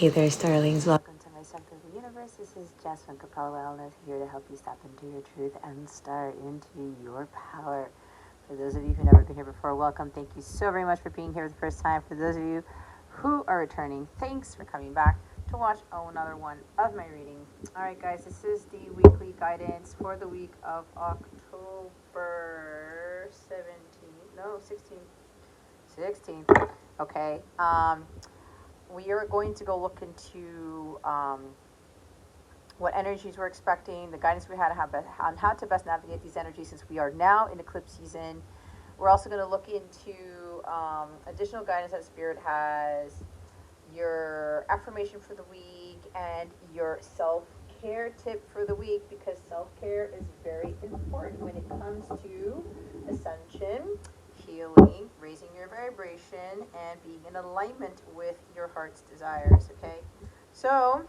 Hey there, starlings. Welcome to my Center of the Universe. This is Jess from Capella Wellness, here to help you step into your truth and start into your power. For those of you who've never been here before, welcome. Thank you so very much for being here the first time. For those of you who are returning, thanks for coming back to watch another one of my readings. All right, guys, this is the weekly guidance for the week of October 17th. No, 16th. 16th. Okay. We are going to go look into what energies we're expecting, the guidance we had on how to best navigate these energies since we are now in eclipse season. We're also going to look into additional guidance that Spirit has, your affirmation for the week, and your self-care tip for the week, because self-care is very important when it comes to ascension, healing, raising your vibration, and being in alignment with your heart's desires, okay? So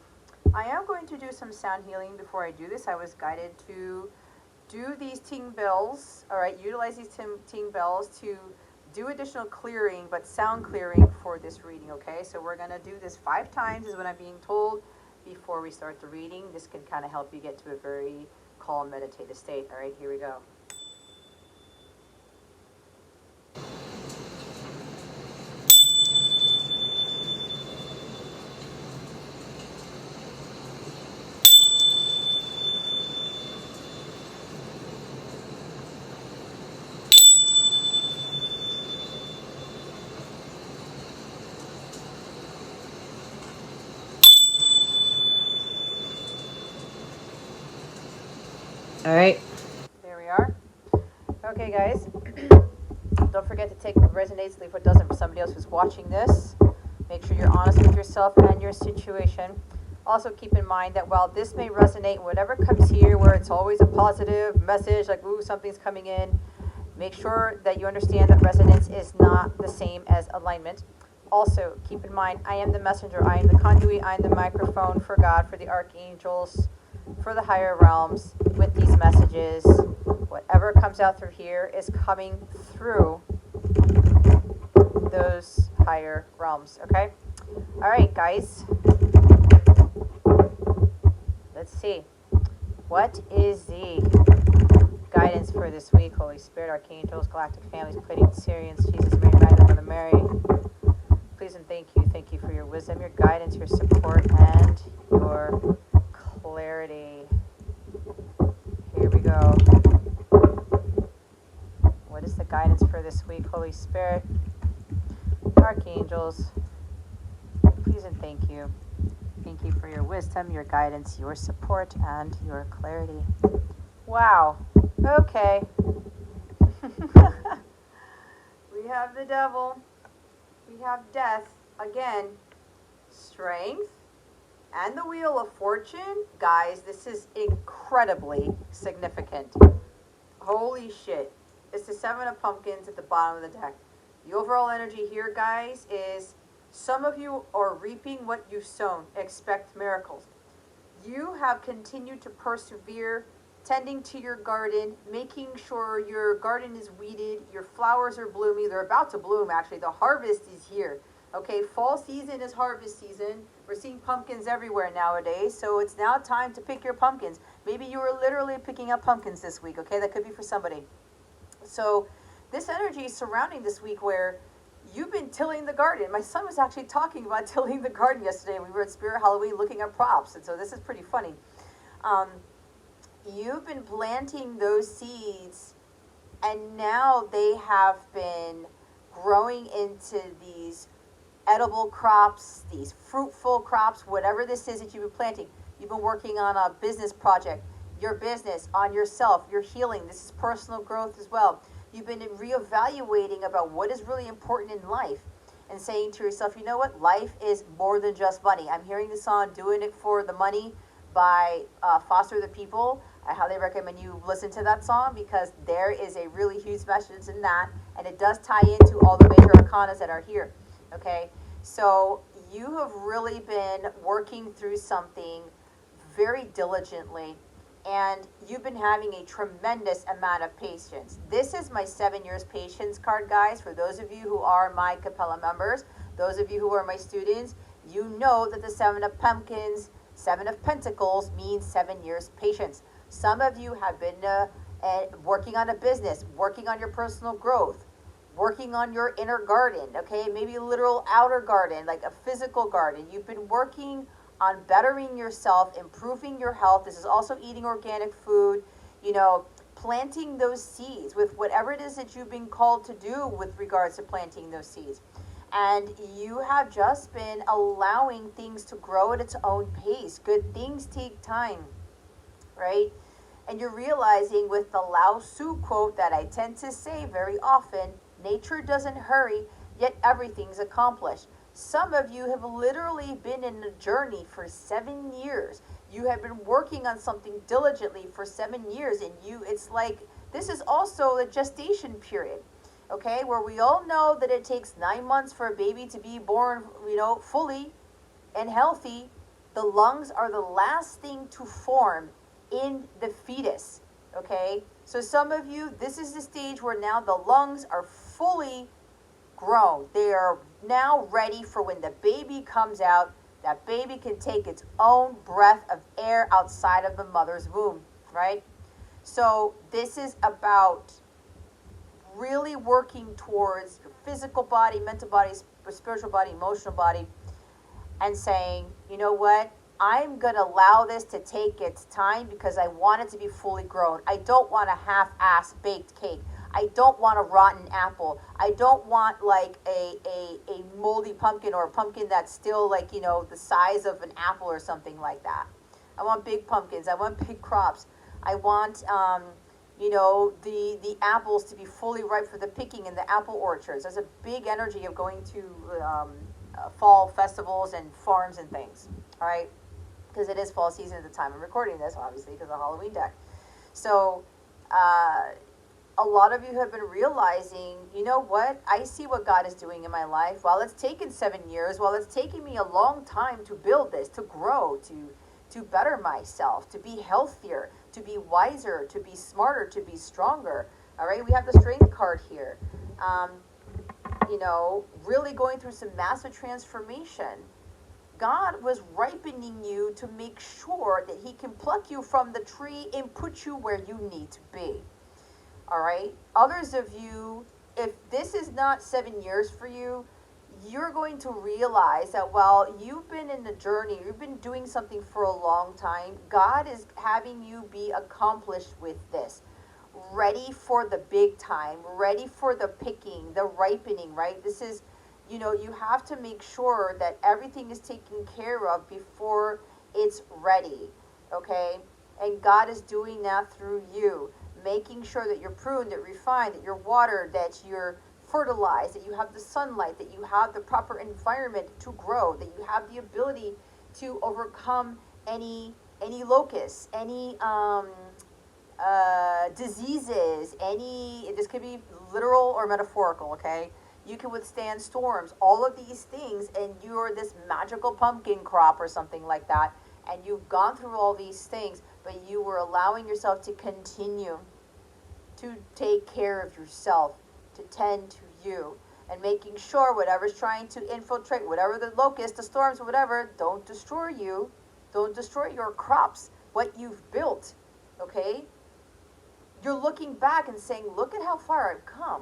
I am going to do some sound healing before I do this. I was guided to do these ting bells, all right, utilize these ting bells to do additional clearing, but sound clearing for this reading, okay? So we're going to do this 5 times is what I'm being told before we start the reading. This can kind of help you get to a very calm, meditative state. All right, here we go. All right, there we are. Okay, guys, don't forget to take what resonates, leave what doesn't for somebody else who's watching this. Make sure you're honest with yourself and your situation. Also, keep in mind that while this may resonate, whatever comes here, where it's always a positive message, like, ooh, something's coming in, make sure that you understand that resonance is not the same as alignment. Also, keep in mind, I am the messenger, I am the conduit, I am the microphone for God, for the archangels, for the higher realms with these messages. Whatever comes out through here is coming through those higher realms, okay? All right, guys. Let's see. What is the guidance for this week? Holy Spirit, archangels, galactic families, Pleiadian, Syrians, Jesus, Mary, Magdalene, and Mary. Please and thank you. Thank you for your wisdom, your guidance, your support, and your clarity. Here we go. What is the guidance for this week, Holy Spirit? Archangels, please and thank you. Thank you for your wisdom, your guidance, your support, and your clarity. Wow. Okay. We have the devil. We have death. Again, strength, and the Wheel of Fortune. Guys, this is incredibly significant. Holy shit. It's the 7 of Pumpkins at the bottom of the deck. The overall energy here, guys, is some of you are reaping what you've sown. Expect miracles. You have continued to persevere, tending to your garden, making sure your garden is weeded, your flowers are blooming. They're about to bloom, actually. The harvest is here. Okay, fall season is harvest season. We're seeing pumpkins everywhere nowadays, so it's now time to pick your pumpkins. Maybe you were literally picking up pumpkins this week, okay? That could be for somebody. So this energy is surrounding this week where you've been tilling the garden. My son was actually talking about tilling the garden yesterday. We were at Spirit Halloween looking at props, and so this is pretty funny. You've been planting those seeds, and now they have been growing into these edible crops, these fruitful crops, whatever this is that you've been planting. You've been working on a business project, your business, on yourself, your healing. This is personal growth as well. You've been reevaluating about what is really important in life and saying to yourself, you know what? Life is more than just money. I'm hearing the song Doing It for the Money by Foster the People. I highly recommend you listen to that song because there is a really huge message in that, and it does tie into all the major arcanas that are here, okay? So you have really been working through something very diligently, and you've been having a tremendous amount of patience. This is my 7 years patience card, guys. For those of you who are my Capella members, those of you who are my students, you know that the Seven of Pumpkins, Seven of Pentacles means 7 years patience. Some of you have been working on a business, working on your personal growth, working on your inner garden, okay? Maybe a literal outer garden, like a physical garden. You've been working on bettering yourself, improving your health. This is also eating organic food, planting those seeds with whatever it is that you've been called to do with regards to planting those seeds. And you have just been allowing things to grow at its own pace. Good things take time, right? And you're realizing with the Lao Tzu quote that I tend to say very often, nature doesn't hurry, yet everything's accomplished. Some of you have literally been in a journey for 7 years. You have been working on something diligently for 7 years, and it's like, this is also a gestation period, okay, where we all know that it takes 9 months for a baby to be born, fully and healthy. The lungs are the last thing to form in the fetus, okay? So some of you, this is the stage where now the lungs are fully grown. They are now ready for when the baby comes out, that baby can take its own breath of air outside of the mother's womb, right? So this is about really working towards your physical body, mental body, spiritual body, emotional body, and saying, you know what? I'm going to allow this to take its time because I want it to be fully grown. I don't want a half-ass baked cake. I don't want a rotten apple. I don't want like a moldy pumpkin or a pumpkin that's still like, the size of an apple or something like that. I want big pumpkins. I want big crops. I want, the apples to be fully ripe for the picking in the apple orchards. There's a big energy of going to fall festivals and farms and things, all right? Because it is fall season at the time I'm recording this, obviously, because of Halloween deck. So, a lot of you have been realizing, you know what? I see what God is doing in my life. While it's taken 7 years, while it's taken me a long time to build this, to grow, to better myself, to be healthier, to be wiser, to be smarter, to be stronger. All right, we have the Strength card here. Really going through some massive transformation. God was ripening you to make sure that he can pluck you from the tree and put you where you need to be. All right? Others of you, if this is not 7 years for you, you're going to realize that while you've been in the journey, you've been doing something for a long time, God is having you be accomplished with this. Ready for the big time, ready for the picking, the ripening, right? This is, you have to make sure that everything is taken care of before it's ready, okay? And God is doing that through you, making sure that you're pruned, that you're refined, that you're watered, that you're fertilized, that you have the sunlight, that you have the proper environment to grow, that you have the ability to overcome any locusts, any diseases, this could be literal or metaphorical, okay? You can withstand storms, all of these things, and you're this magical pumpkin crop or something like that, and you've gone through all these things, but you were allowing yourself to continue to take care of yourself, to tend to you, and making sure whatever's trying to infiltrate, whatever the locusts, the storms, whatever, don't destroy you, don't destroy your crops, what you've built, okay? You're looking back and saying, look at how far I've come.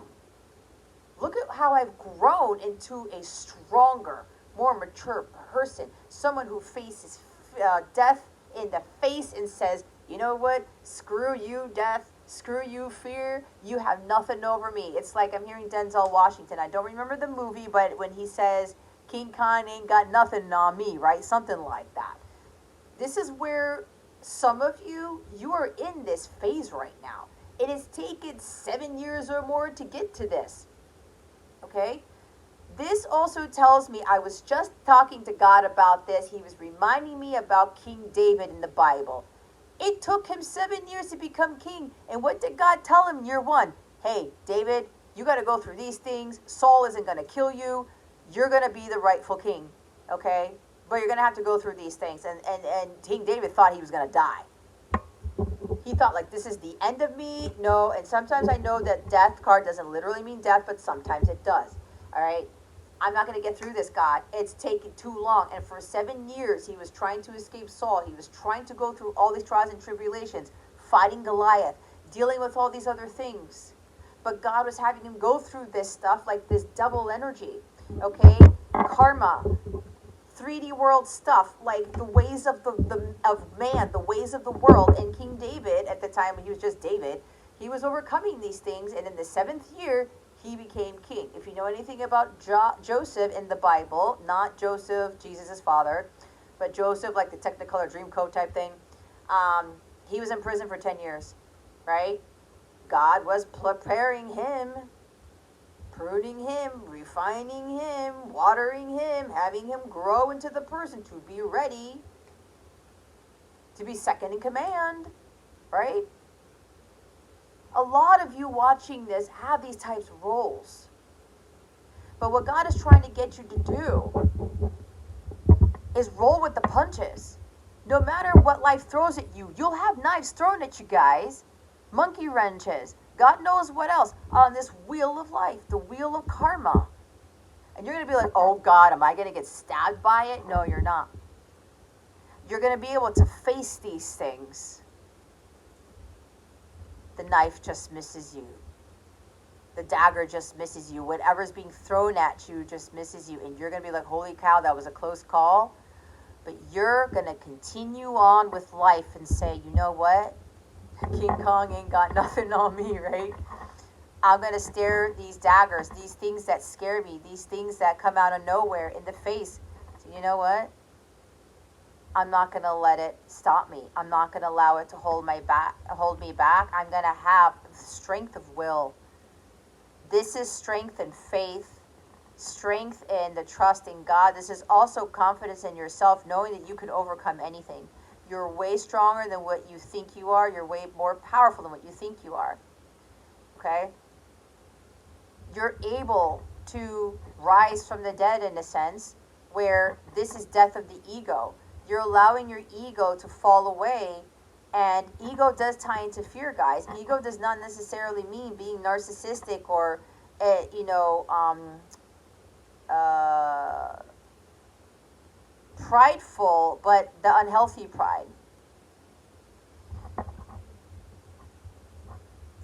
Look at how I've grown into a stronger, more mature person, someone who faces death in the face and says, you know what, screw you, death, screw you, fear, you have nothing over me. It's like I'm hearing Denzel Washington. I don't remember the movie, but when he says, King Kong ain't got nothing on me, right? Something like that. This is where some of you are in this phase right now. It has taken 7 years or more to get to this. Okay? This also tells me, I was just talking to God about this. He was reminding me about King David in the Bible. It took him 7 years to become king. And what did God tell him year one? Hey, David, you got to go through these things. Saul isn't going to kill you. You're going to be the rightful king. Okay? But you're going to have to go through these things. And King David thought he was going to die. He thought, like, this is the end of me. No, and sometimes I know that death card doesn't literally mean death, but sometimes it does. All right? I'm not going to get through this, God. It's taking too long. And for 7 years, he was trying to escape Saul. He was trying to go through all these trials and tribulations, fighting Goliath, dealing with all these other things. But God was having him go through this stuff, like this double energy, okay? Karma, 3D world stuff, like the ways of of man, the ways of the world. And King David, at the time when he was just David, he was overcoming these things. And in the 7th year, he became king. If you know anything about Joseph in the Bible, not Joseph, Jesus' father, but Joseph, like the Technicolor Dreamcoat type thing, he was in prison for 10 years, right? God was preparing him, pruning him, refining him, watering him, having him grow into the person to be ready to be second in command, right? A lot of you watching this have these types of roles. But what God is trying to get you to do is roll with the punches. No matter what life throws at you, you'll have knives thrown at you, guys. Monkey wrenches. God knows what else on this wheel of life, the wheel of karma. And you're going to be like, oh God, am I going to get stabbed by it? No, you're not. You're going to be able to face these things. The knife just misses you. The dagger just misses you. Whatever's being thrown at you just misses you. And you're going to be like, holy cow, that was a close call. But you're going to continue on with life and say, you know what? King Kong ain't got nothing on me, right? I'm going to stare these daggers, these things that scare me, these things that come out of nowhere in the face. So you know what? I'm not going to let it stop me. I'm not going to allow it to hold me back. I'm going to have strength of will. This is strength and faith, strength in the trust in God. This is also confidence in yourself, knowing that you can overcome anything. You're way stronger than what you think you are. You're way more powerful than what you think you are. Okay? You're able to rise from the dead in a sense, where this is death of the ego. You're allowing your ego to fall away, and ego does tie into fear, guys. Ego does not necessarily mean being narcissistic or, prideful, but the unhealthy pride.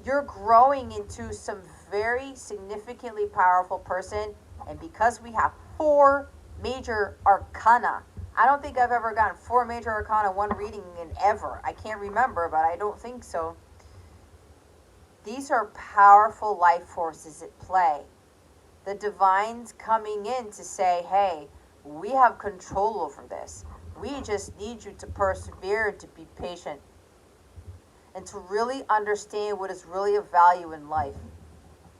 You're growing into some very significantly powerful person, and because we have 4 major arcana, I don't think I've ever gotten 4 major arcana, 1 reading in ever. I can't remember, but I don't think so. These are powerful life forces at play. The divine's coming in to say, hey, we have control over this. We just need you to persevere, to be patient, and to really understand what is really of value in life.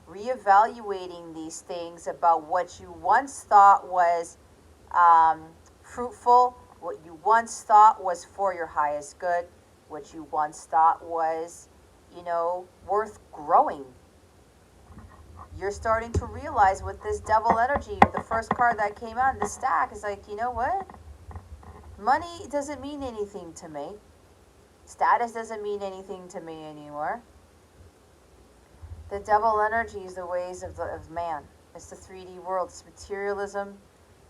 Reevaluating these things about what you once thought was fruitful, what you once thought was for your highest good, what you once thought was, worth growing. You're starting to realize with this devil energy, the first card that came out in the stack is like, you know what? Money doesn't mean anything to me. Status doesn't mean anything to me anymore. The devil energy is the ways of man. It's the 3D world. It's materialism,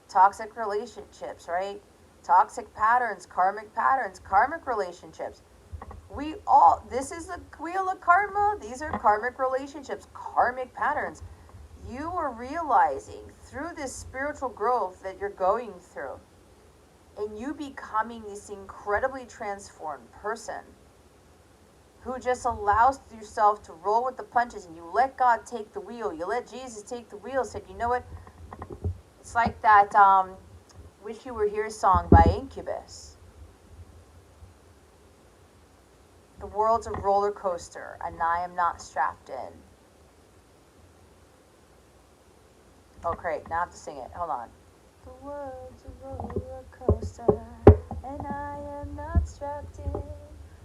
toxic relationships, right? Toxic patterns, karmic relationships. This is the wheel of karma. These are karmic relationships, karmic patterns. You are realizing through this spiritual growth that you're going through, and you becoming this incredibly transformed person who just allows yourself to roll with the punches, and you let God take the wheel. You let Jesus take the wheel. Said, you know what? It's like that Wish You Were Here song by Incubus. The world's a roller coaster, and I am not strapped in. Oh, great. Now I have to sing it. Hold on. The world's a roller coaster, and I am not strapped in.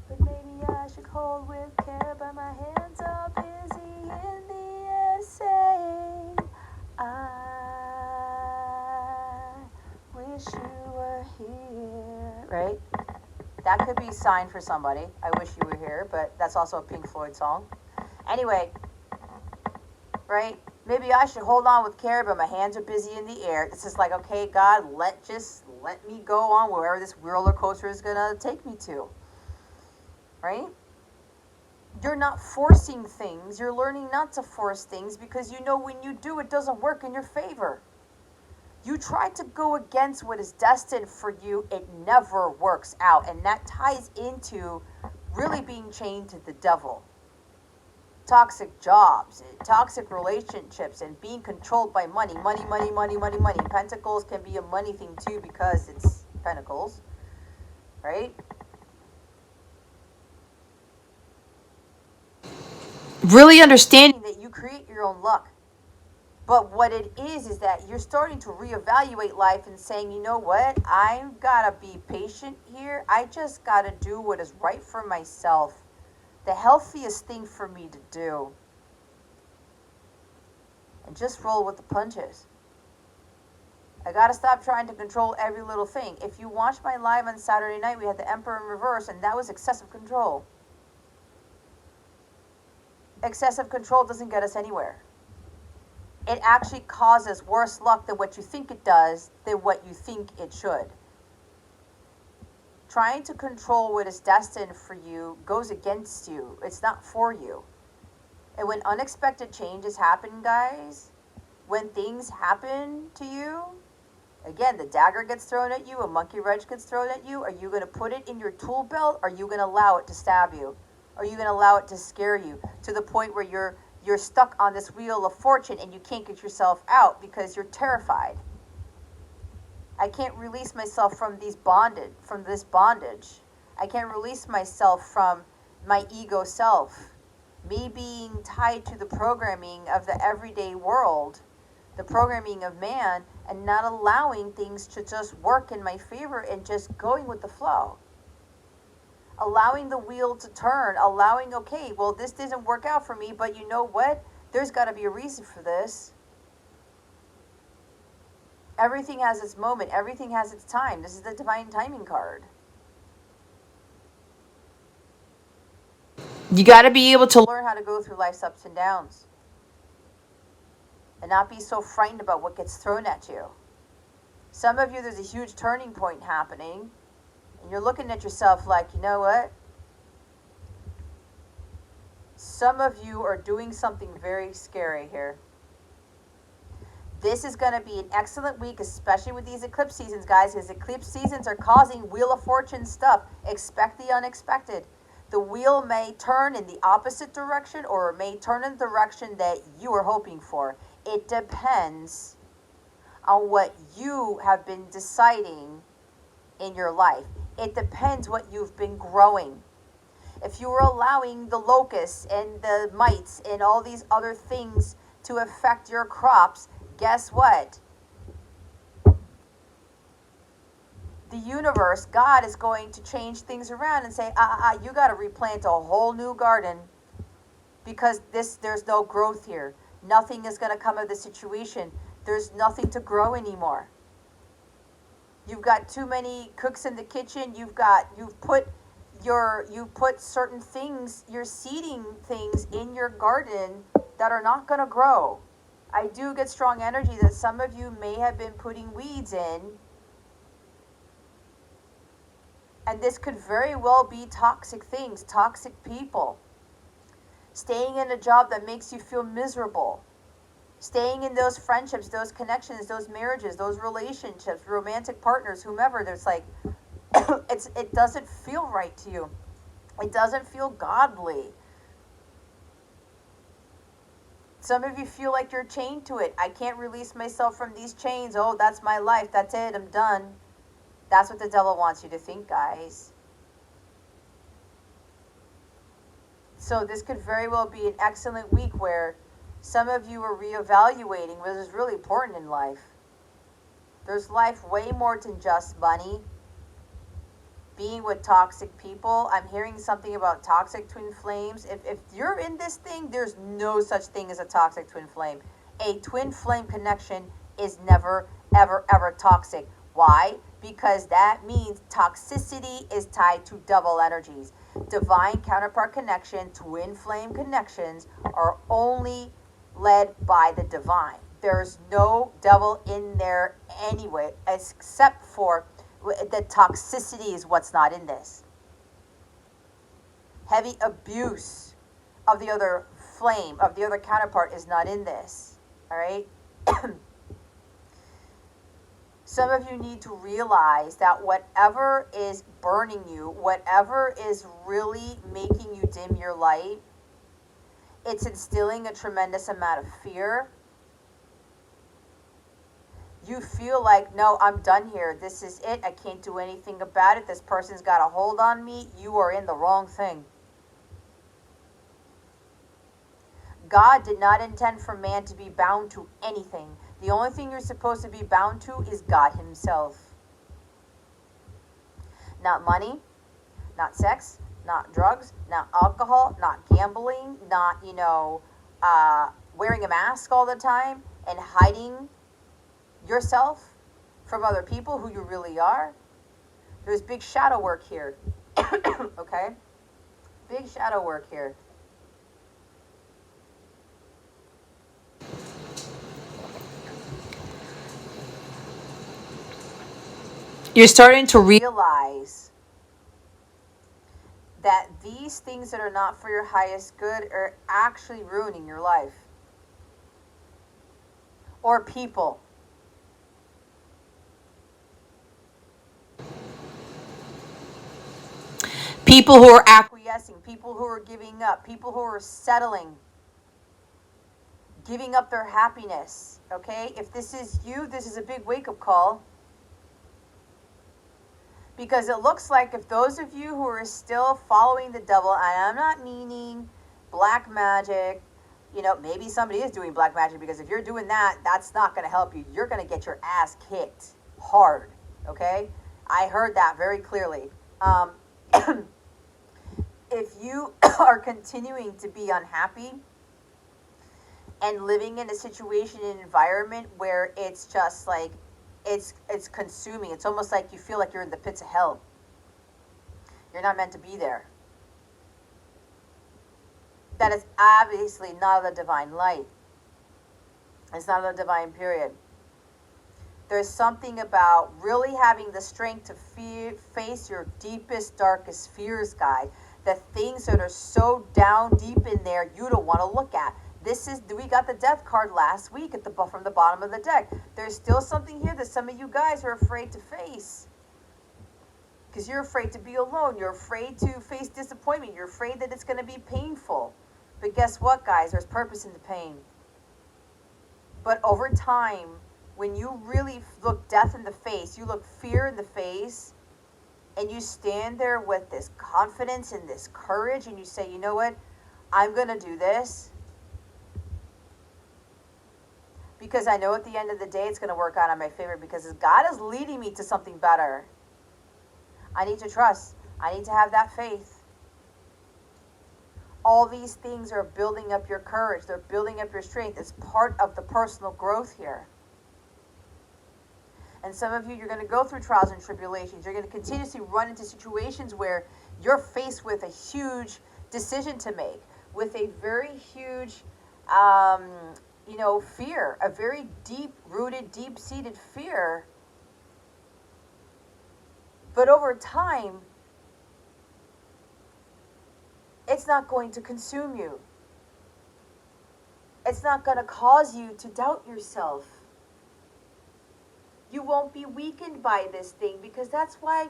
But maybe I should hold with care, but my hands are busy in the air saying, I wish you were here. Right? That could be a sign for somebody. I wish you were here, but that's also a Pink Floyd song. Anyway, right? Maybe I should hold on with care, but my hands are busy in the air. This is like, okay, God, let me go on wherever this roller coaster is going to take me to. Right? You're not forcing things. You're learning not to force things because you know when you do, it doesn't work in your favor. You try to go against what is destined for you, it never works out. And that ties into really being chained to the devil. Toxic jobs, toxic relationships, and being controlled by money. Money, money, money, money, money. Pentacles can be a money thing too because it's pentacles, right? Really understanding that you create your own luck. But what it is that you're starting to reevaluate life and saying, you know what, I've got to be patient here. I just got to do what is right for myself. The healthiest thing for me to do. And just roll with the punches. I got to stop trying to control every little thing. If you watched my live on Saturday night, we had the Emperor in reverse, and that was excessive control. Excessive control doesn't get us anywhere. It actually causes worse luck than what you think it does, than what you think it should. Trying to control what is destined for you goes against you. It's not for you. And when unexpected changes happen, guys, when things happen to you, again, the dagger gets thrown at you, a monkey wrench gets thrown at you, are you going to put it in your tool belt, or are you going to allow it to stab you? Are you going to allow it to scare you to the point where you're stuck on this wheel of fortune and you can't get yourself out because you're terrified? I can't release myself from this bondage. I can't release myself from my ego self. Me being tied to the programming of the everyday world, the programming of man, and not allowing things to just work in my favor and just going with the flow. Allowing the wheel to turn, allowing, okay, well, this doesn't work out for me, but you know what? There's got to be a reason for this. Everything has its moment. Everything has its time. This is the divine timing card. You got to be able to learn how to go through life's ups and downs. And not be so frightened about what gets thrown at you. Some of you, there's a huge turning point happening. And you're looking at yourself like, you know what? Some of you are doing something very scary here. This is going to be an excellent week, especially with these eclipse seasons, guys, because eclipse seasons are causing Wheel of Fortune stuff. Expect the unexpected. The wheel may turn in the opposite direction, or it may turn in the direction that you are hoping for. It depends on what you have been deciding in your life. It depends what you've been growing. If you were allowing the locusts and the mites and all these other things to affect your crops, guess what? The universe, God, is going to change things around and say, you got to replant a whole new garden because there's no growth here. Nothing is going to come of the situation. There's nothing to grow anymore. You've got too many cooks in the kitchen. You've put certain things, you're seeding things in your garden that are not going to grow. I do get strong energy that some of you may have been putting weeds in. And this could very well be toxic things, toxic people. Staying in a job that makes you feel miserable. Staying in those friendships, those connections, those marriages, those relationships, romantic partners, whomever. There's like, it doesn't feel right to you. It doesn't feel godly. Some of you feel like you're chained to it. I can't release myself from these chains. Oh, that's my life. That's it. I'm done. That's what the devil wants you to think, guys. So this could very well be an excellent week where some of you are reevaluating what is really important in life. There's life way more than just money. Being with toxic people. I'm hearing something about toxic twin flames. If you're in this thing, there's no such thing as a toxic twin flame. A twin flame connection is never, ever, ever toxic. Why? Because that means toxicity is tied to double energies. Divine counterpart connection, twin flame connections are only led by the divine. There's no devil in there anyway, except for the toxicity is what's not in this. Heavy abuse of the other flame, of the other counterpart is not in this. All right? Some of you need to realize that whatever is burning you, whatever is really making you dim your light, it's instilling a tremendous amount of fear. You feel like, no, I'm done here. This is it. I can't do anything about it. This person's got a hold on me. You are in the wrong thing. God did not intend for man to be bound to anything. The only thing you're supposed to be bound to is God himself. Not money, not sex, not drugs, not alcohol, not gambling, not, wearing a mask all the time and hiding yourself from other people who you really are. There's big shadow work here. Okay? Big shadow work here. You're starting to realize that these things that are not for your highest good are actually ruining your life. Or people. People who are acquiescing, people who are giving up, people who are settling, giving up their happiness, okay? If this is you, this is a big wake-up call. Because it looks like if those of you who are still following the devil, and I'm not meaning black magic, maybe somebody is doing black magic, because if you're doing that, that's not going to help you. You're going to get your ass kicked hard, okay? I heard that very clearly. If you are continuing to be unhappy and living in a situation, an environment where it's just like, it's consuming. It's almost like you feel like you're in the pits of hell. You're not meant to be there. That is obviously not of the divine light. It's not of the divine period. There's something about really having the strength to face your deepest, darkest fears, guy. The things that are so down deep in there you don't want to look at. We got the death card last week from the bottom of the deck. There's still something here that some of you guys are afraid to face. Because you're afraid to be alone. You're afraid to face disappointment. You're afraid that it's going to be painful. But guess what, guys? There's purpose in the pain. But over time, when you really look death in the face, you look fear in the face, and you stand there with this confidence and this courage, and you say, you know what? I'm going to do this. Because I know at the end of the day, it's going to work out in my favor, because God is leading me to something better. I need to trust. I need to have that faith. All these things are building up your courage. They're building up your strength. It's part of the personal growth here. And some of you, you're going to go through trials and tribulations. You're going to continuously run into situations where you're faced with a huge decision to make, with a very huge fear, a very deep-rooted, deep-seated fear. But over time, it's not going to consume you. It's not going to cause you to doubt yourself. You won't be weakened by this thing, because that's why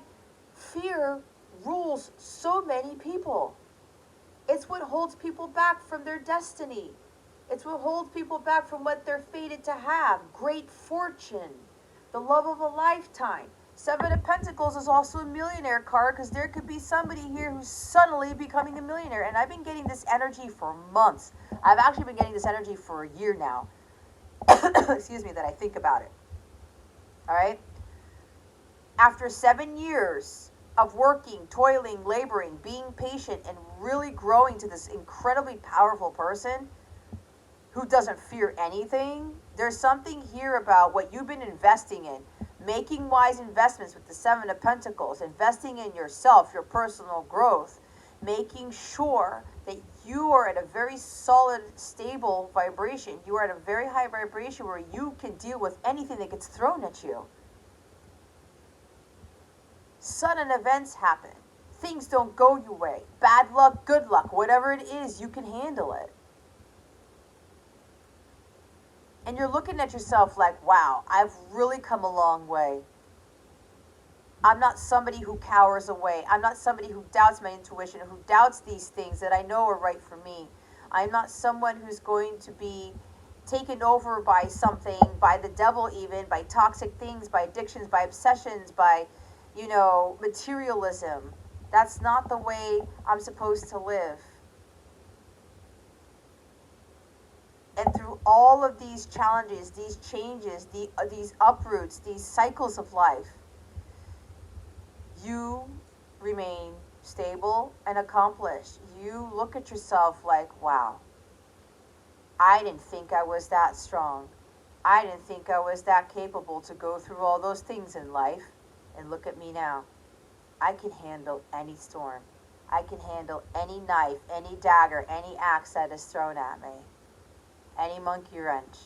fear rules so many people. It's what holds people back from their destiny. It's what holds people back from what they're fated to have. Great fortune, the love of a lifetime. Seven of Pentacles is also a millionaire card, because there could be somebody here who's suddenly becoming a millionaire. And I've been getting this energy for months. I've actually been getting this energy for a year now. Excuse me, that I think about it. All right? After 7 years of working, toiling, laboring, being patient, and really growing to this incredibly powerful person who doesn't fear anything, there's something here about what you've been investing in. Making wise investments with the Seven of Pentacles, investing in yourself, your personal growth, making sure that you are at a very solid, stable vibration. You are at a very high vibration where you can deal with anything that gets thrown at you. Sudden events happen. Things don't go your way. Bad luck, good luck, whatever it is, you can handle it. And you're looking at yourself like, wow, I've really come a long way. I'm not somebody who cowers away. I'm not somebody who doubts my intuition, who doubts these things that I know are right for me. I'm not someone who's going to be taken over by something, by the devil even, by toxic things, by addictions, by obsessions, by, materialism. That's not the way I'm supposed to live. And through all of these challenges, these changes, these uproots, these cycles of life, you remain stable and accomplished. You look at yourself like, wow, I didn't think I was that strong. I didn't think I was that capable to go through all those things in life. And look at me now. I can handle any storm. I can handle any knife, any dagger, any axe that is thrown at me. Any monkey wrench.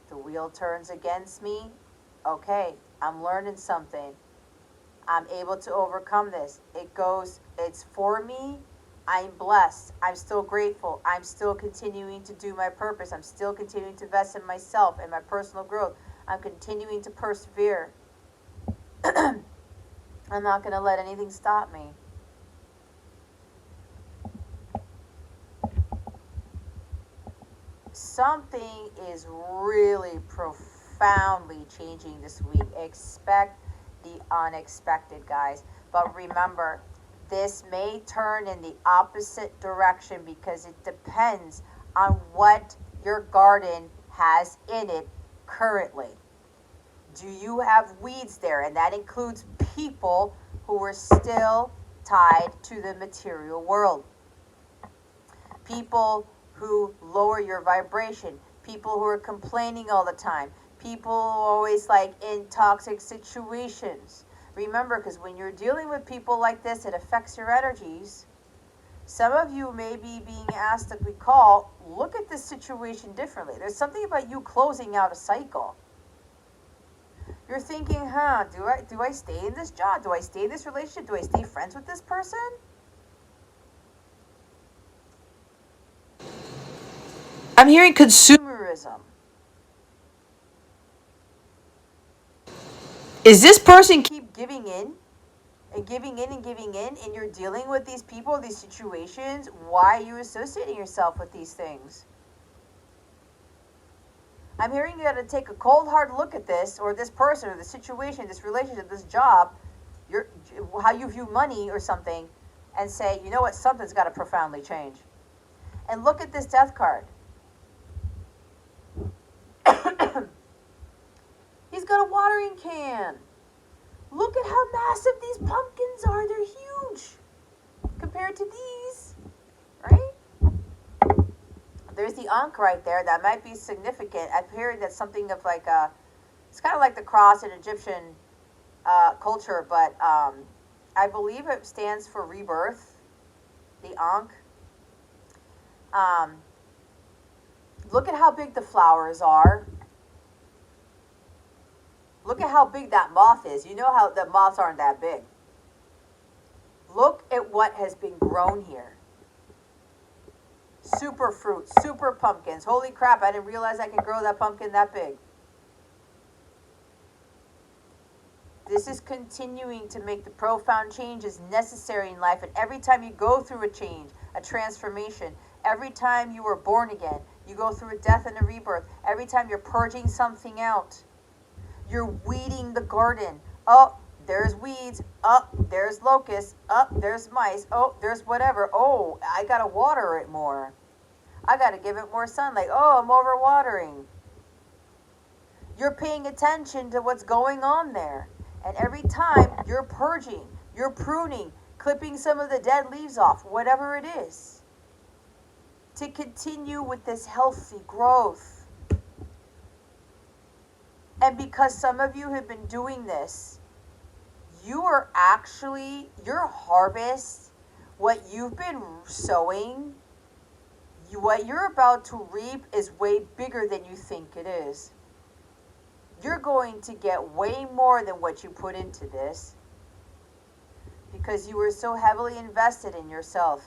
The wheel turns against me. Okay, I'm learning something. I'm able to overcome this. It's for me. I'm blessed. I'm still grateful. I'm still continuing to do my purpose. I'm still continuing to invest in myself and my personal growth. I'm continuing to persevere. I'm not going to let anything stop me. Something is really profoundly changing this week. Expect the unexpected, guys. But remember, this may turn in the opposite direction because it depends on what your garden has in it currently. Do you have weeds there? And that includes people who are still tied to the material world. People who lower your vibration. People who are complaining all the time. People who are always in toxic situations. Remember, because when you're dealing with people like this, it affects your energies. Some of you may be being asked to recall, look at this situation differently. There's something about you closing out a cycle. You're thinking, do I stay in this job? Do I stay in this relationship? Do I stay friends with this person? I'm hearing consumerism. Is this person keep giving in and giving in and giving in, and you're dealing with these people, these situations? Why are you associating yourself with these things? I'm hearing you got to take a cold, hard look at this, or this person, or the situation, this relationship, this job, how you view money or something, and say, you know what, something's got to profoundly change. And look at this death card. He's got a watering can. Look at how massive these pumpkins are. They're huge compared to these, right? There's the Ankh right there. That might be significant. I've heard that something of it's kind of like the cross in Egyptian culture, but I believe it stands for rebirth, the Ankh. Look at how big the flowers are. Look at how big that moth is. You know how the moths aren't that big. Look at what has been grown here. Super fruit, super pumpkins. Holy crap, I didn't realize I can grow that pumpkin that big. This is continuing to make the profound changes necessary in life. And every time you go through a change, a transformation, every time you were born again, you go through a death and a rebirth. Every time you're purging something out, you're weeding the garden. Oh, there's weeds. Oh, there's locusts. Oh, there's mice. Oh, there's whatever. Oh, I got to water it more. I got to give it more sunlight. Oh, I'm overwatering. You're paying attention to what's going on there. And every time you're purging, you're pruning, clipping some of the dead leaves off, whatever it is, to continue with this healthy growth. And because some of you have been doing this, your harvest What you've been sowing, what you're about to reap is way bigger than you think it is. You're going to get way more than what you put into this because you were so heavily invested in yourself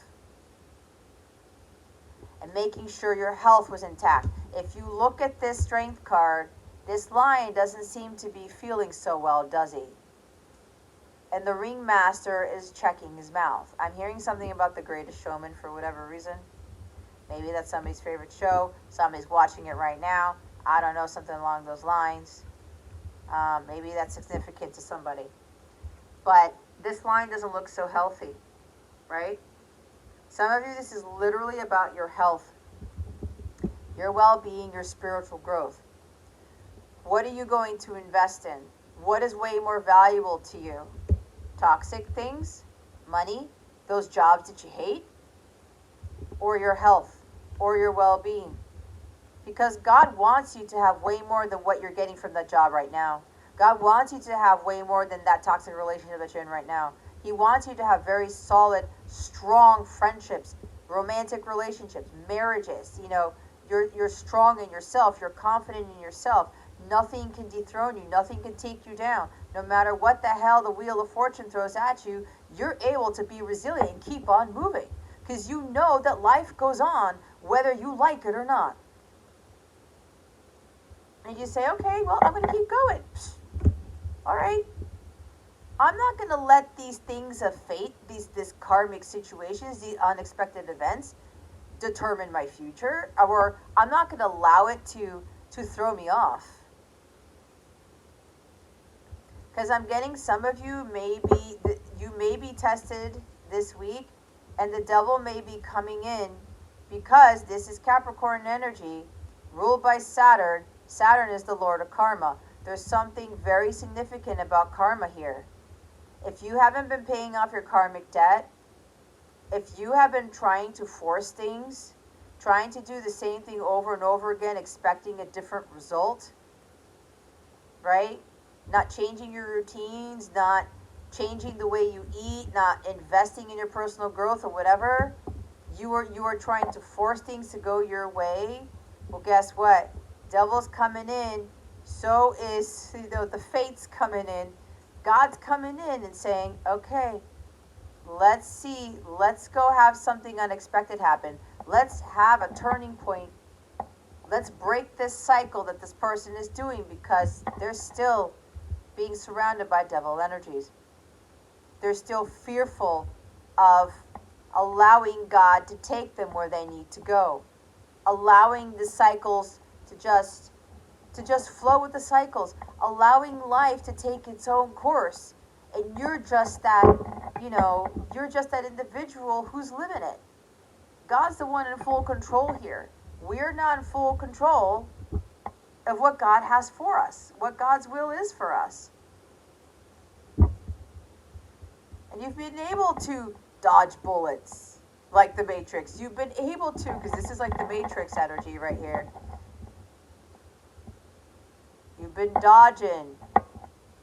and making sure your health was intact. If you look at this strength card, this lion doesn't seem to be feeling so well, does he? And the ringmaster is checking his mouth. I'm hearing something about The Greatest Showman for whatever reason. Maybe that's somebody's favorite show. Somebody's watching it right now. I don't know, something along those lines. Maybe that's significant to somebody. But this line doesn't look so healthy, right? Some of you, this is literally about your health, your well-being, your spiritual growth. What are you going to invest in? What is way more valuable to you? Toxic things, money, those jobs that you hate, or your health, or your well-being? Because God wants you to have way more than what you're getting from that job right now. God wants you to have way more than that toxic relationship that you're in right now. He wants you to have very solid, strong friendships, romantic relationships, marriages. You know, you're strong in yourself. You're confident in yourself. Nothing can dethrone you. Nothing can take you down. No matter what the hell the wheel of fortune throws at you, you're able to be resilient and keep on moving. Because you know that life goes on whether you like it or not. And you say, okay, well, I'm going to keep going. All right. I'm not going to let these things of fate, these karmic situations, these unexpected events determine my future. Or I'm not going to allow it to throw me off. Because I'm getting some of you may be tested this week, and the devil may be coming in because this is Capricorn energy ruled by Saturn. Saturn is the Lord of Karma. There's something very significant about karma here. If you haven't been paying off your karmic debt, if you have been trying to force things, trying to do the same thing over and over again, expecting a different result, right? Not changing your routines, not changing the way you eat, not investing in your personal growth or whatever, you are trying to force things to go your way. Well, guess what? Devil's coming in. So is, the fate's coming in. God's coming in and saying, okay, let's see, let's go have something unexpected happen. Let's have a turning point. Let's break this cycle that this person is doing because they're still being surrounded by devil energies. They're still fearful of allowing God to take them where they need to go. Allowing the cycles to just flow with the cycles, allowing life to take its own course. And you're just that, you're just that individual who's living it. God's the one in full control here. We're not in full control of what God has for us, what God's will is for us. And you've been able to dodge bullets like the Matrix. You've been able to, because this is like the Matrix energy right here. You've been dodging,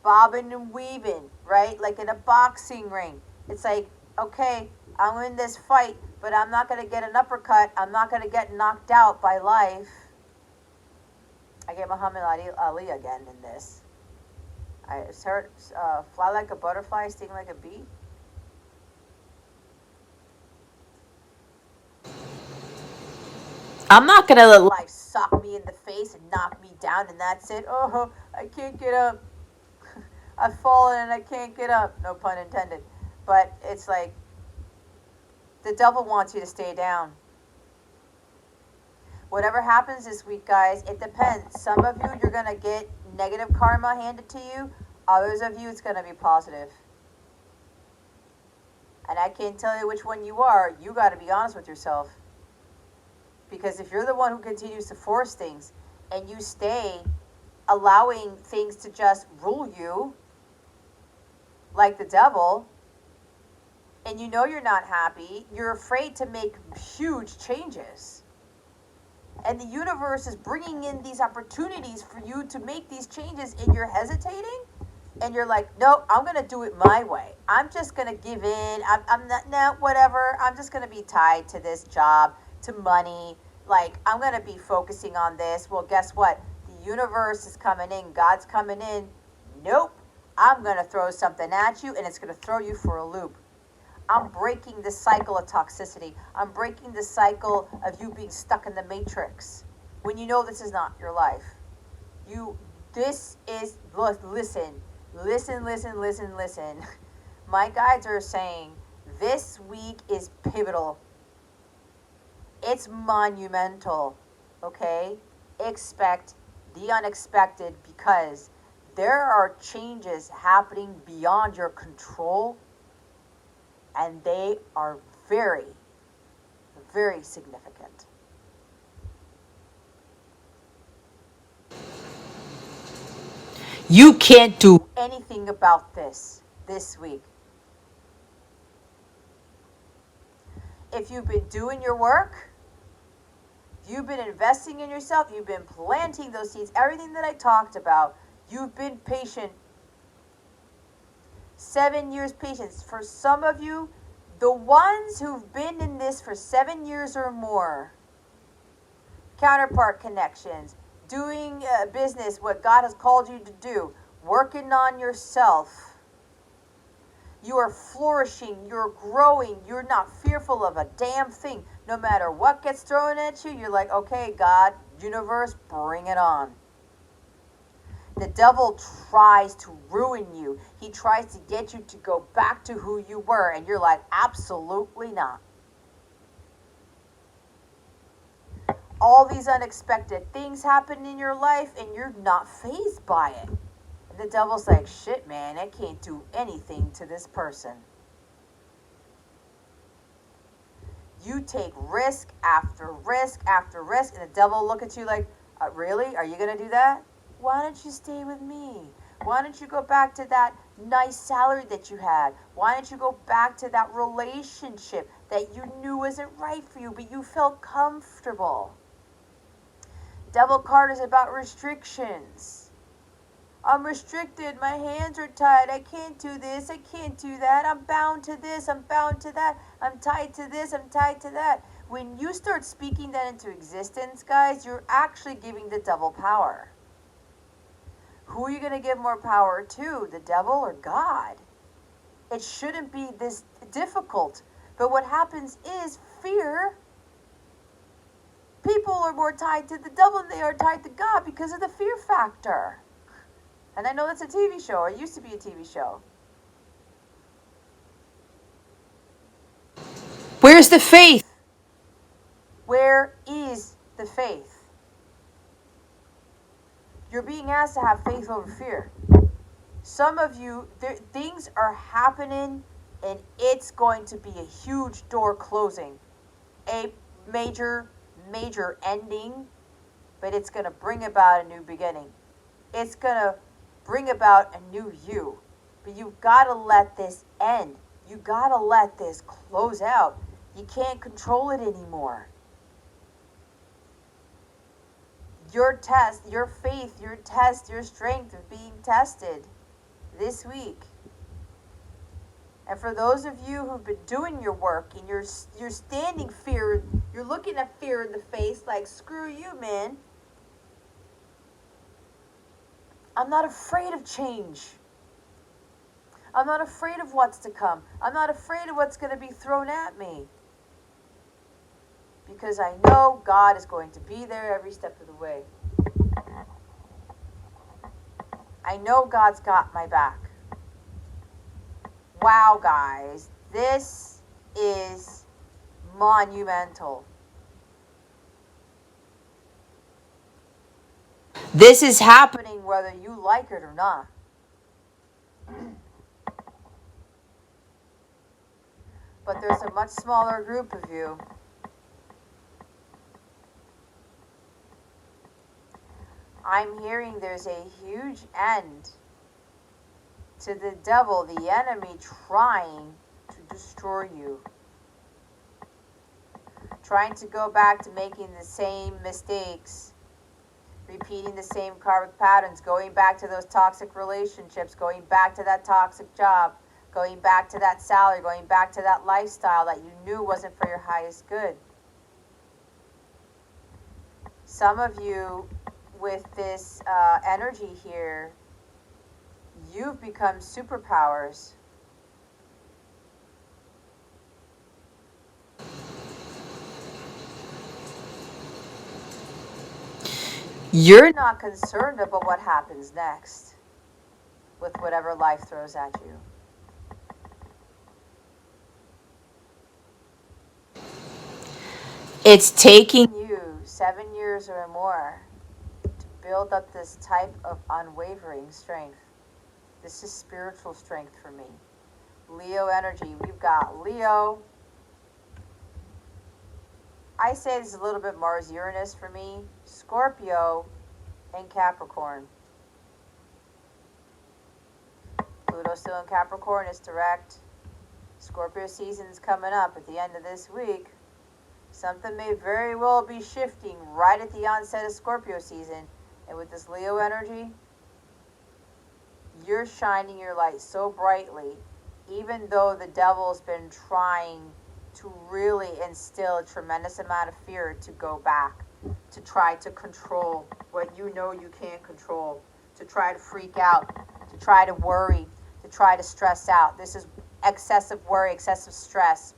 bobbing and weaving, right? Like in a boxing ring. It's like, okay, I'm in this fight, but I'm not going to get an uppercut. I'm not going to get knocked out by life. I get Muhammad Ali again in this. I heard fly like a butterfly, sting like a bee. I'm not going to let life sock me in the face and knock me down and that's it. Oh, I can't get up. I've fallen and I can't get up. No pun intended. But it's like the devil wants you to stay down. Whatever happens this week, guys, it depends. Some of you, you're going to get negative karma handed to you. Others of you, it's going to be positive. And I can't tell you which one you are. You got to be honest with yourself. Because if you're the one who continues to force things and you stay allowing things to just rule you like the devil, and you know you're not happy, you're afraid to make huge changes. And the universe is bringing in these opportunities for you to make these changes and you're hesitating, And you're like, no, I'm going to do it my way. I'm just going to give in. I'm not, no, whatever. I'm just going to be tied to this job, to money. Like, I'm going to be focusing on this. Well, guess what? The universe is coming in. God's coming in. Nope. I'm going to throw something at you, and it's going to throw you for a loop. I'm breaking the cycle of toxicity. I'm breaking the cycle of you being stuck in the matrix when you know this is not your life. This is, listen. My guides are saying this week is pivotal. It's monumental, okay? Expect the unexpected, because there are changes happening beyond your control, and they are very, very significant. You can't do anything about this week. If you've been doing your work, you've been investing in yourself, you've been planting those seeds, everything that I talked about, you've been patient. 7 years patience. For some of you, the ones who've been in this for 7 years or more, counterpart connections, doing business, what God has called you to do, working on yourself. You are flourishing, you're growing, you're not fearful of a damn thing. No matter what gets thrown at you, you're like, okay, God, universe, bring it on. The devil tries to ruin you. He tries to get you to go back to who you were, and you're like, absolutely not. All these unexpected things happen in your life, and you're not fazed by it. And the devil's like, shit, man, I can't do anything to this person. You take risk after risk after risk, and the devil will look at you like, really? Are you going to do that? Why don't you stay with me? Why don't you go back to that nice salary that you had? Why don't you go back to that relationship that you knew wasn't right for you, but you felt comfortable? Devil card is about restrictions. I'm restricted. My hands are tied. I can't do this. I can't do that. I'm bound to this. I'm bound to that. I'm tied to this. I'm tied to that. When you start speaking that into existence, guys, you're actually giving the devil power. Who are you going to give more power to, the devil or God? It shouldn't be this difficult. But what happens is fear. People are more tied to the devil than they are tied to God because of the fear factor. And I know that's a TV show, or it used to be a TV show. Where's the faith? Where is the faith? You're being asked to have faith over fear. Some of you, things are happening, and it's going to be a huge door closing. A major ending, but it's going to bring about a new beginning. It's going to bring about a new you. But you've got to let this end. You got to let this close out. You can't control it anymore. Your test, your faith, your test, your strength is being tested this week. And for those of you who've been doing your work and you're standing fear, you're looking at fear in the face like, screw you, man. I'm not afraid of change. I'm not afraid of what's to come. I'm not afraid of what's going to be thrown at me. Because I know God is going to be there every step of the way. I know God's got my back. Wow, guys, this is monumental. This is happening whether you like it or not. But there's a much smaller group of you. I'm hearing there's a huge end to the devil, the enemy, trying to destroy you. Trying to go back to making the same mistakes. For repeating the same karmic patterns, going back to those toxic relationships, going back to that toxic job, going back to that salary, going back to that lifestyle that you knew wasn't for your highest good. Some of you, with this energy here, you've become superpowers. You're not concerned about what happens next with whatever life throws at you. It's taking you 7 years or more to build up this type of unwavering strength. This is spiritual strength for me. Leo energy. We've got Leo. I say this is a little bit Mars Uranus for me. Scorpio and Capricorn. Pluto still in Capricorn is direct. Scorpio season's coming up at the end of this week. Something may very well be shifting right at the onset of Scorpio season. And with this Leo energy, you're shining your light so brightly, even though the devil's been trying to really instill a tremendous amount of fear to go back, to try to control what you know you can't control, to try to freak out, to try to worry, to try to stress out. This is excessive worry, excessive stress,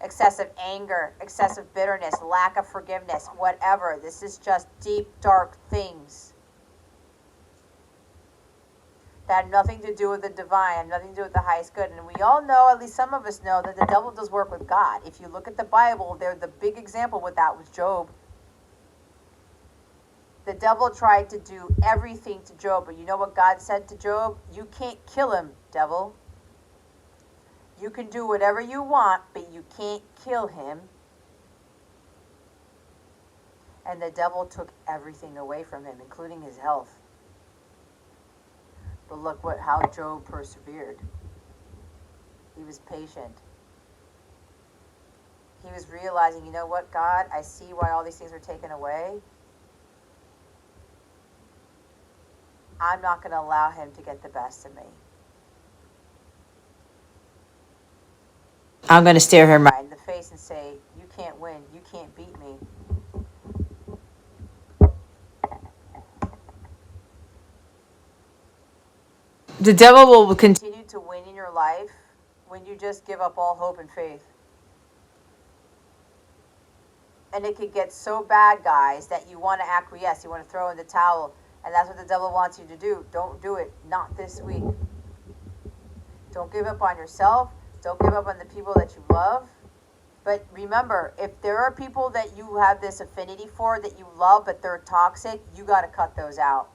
excessive anger, excessive bitterness, lack of forgiveness, whatever. This is just deep, dark things that have nothing to do with the divine, have nothing to do with the highest good. And we all know, at least some of us know, that the devil does work with God. If you look at the Bible, the big example with that was Job. The devil tried to do everything to Job, but you know what God said to Job? You can't kill him, devil. You can do whatever you want, but you can't kill him. And the devil took everything away from him, including his health. But look how Job persevered. He was patient. He was realizing, you know what, God, I see why all these things were taken away. I'm not going to allow him to get the best of me. I'm going to stare him right in the face and say, you can't win. You can't beat me. The devil will continue to win in your life when you just give up all hope and faith. And it could get so bad, guys, that you want to acquiesce. You want to throw in the towel. And that's what the devil wants you to do. Don't do it. Not this week. Don't give up on yourself. Don't give up on the people that you love. But remember, if there are people that you have this affinity for, that you love, but they're toxic, you got to cut those out.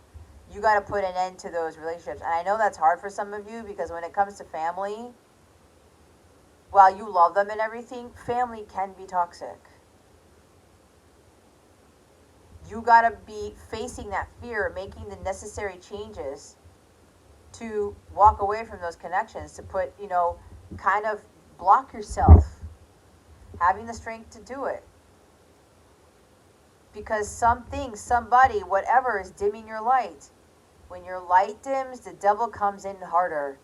You got to put an end to those relationships. And I know that's hard for some of you, because when it comes to family, while you love them and everything, family can be toxic. You got to be facing that fear, making the necessary changes to walk away from those connections, to put, kind of block yourself, having the strength to do it. Because something, somebody, whatever is dimming your light. When your light dims, the devil comes in harder.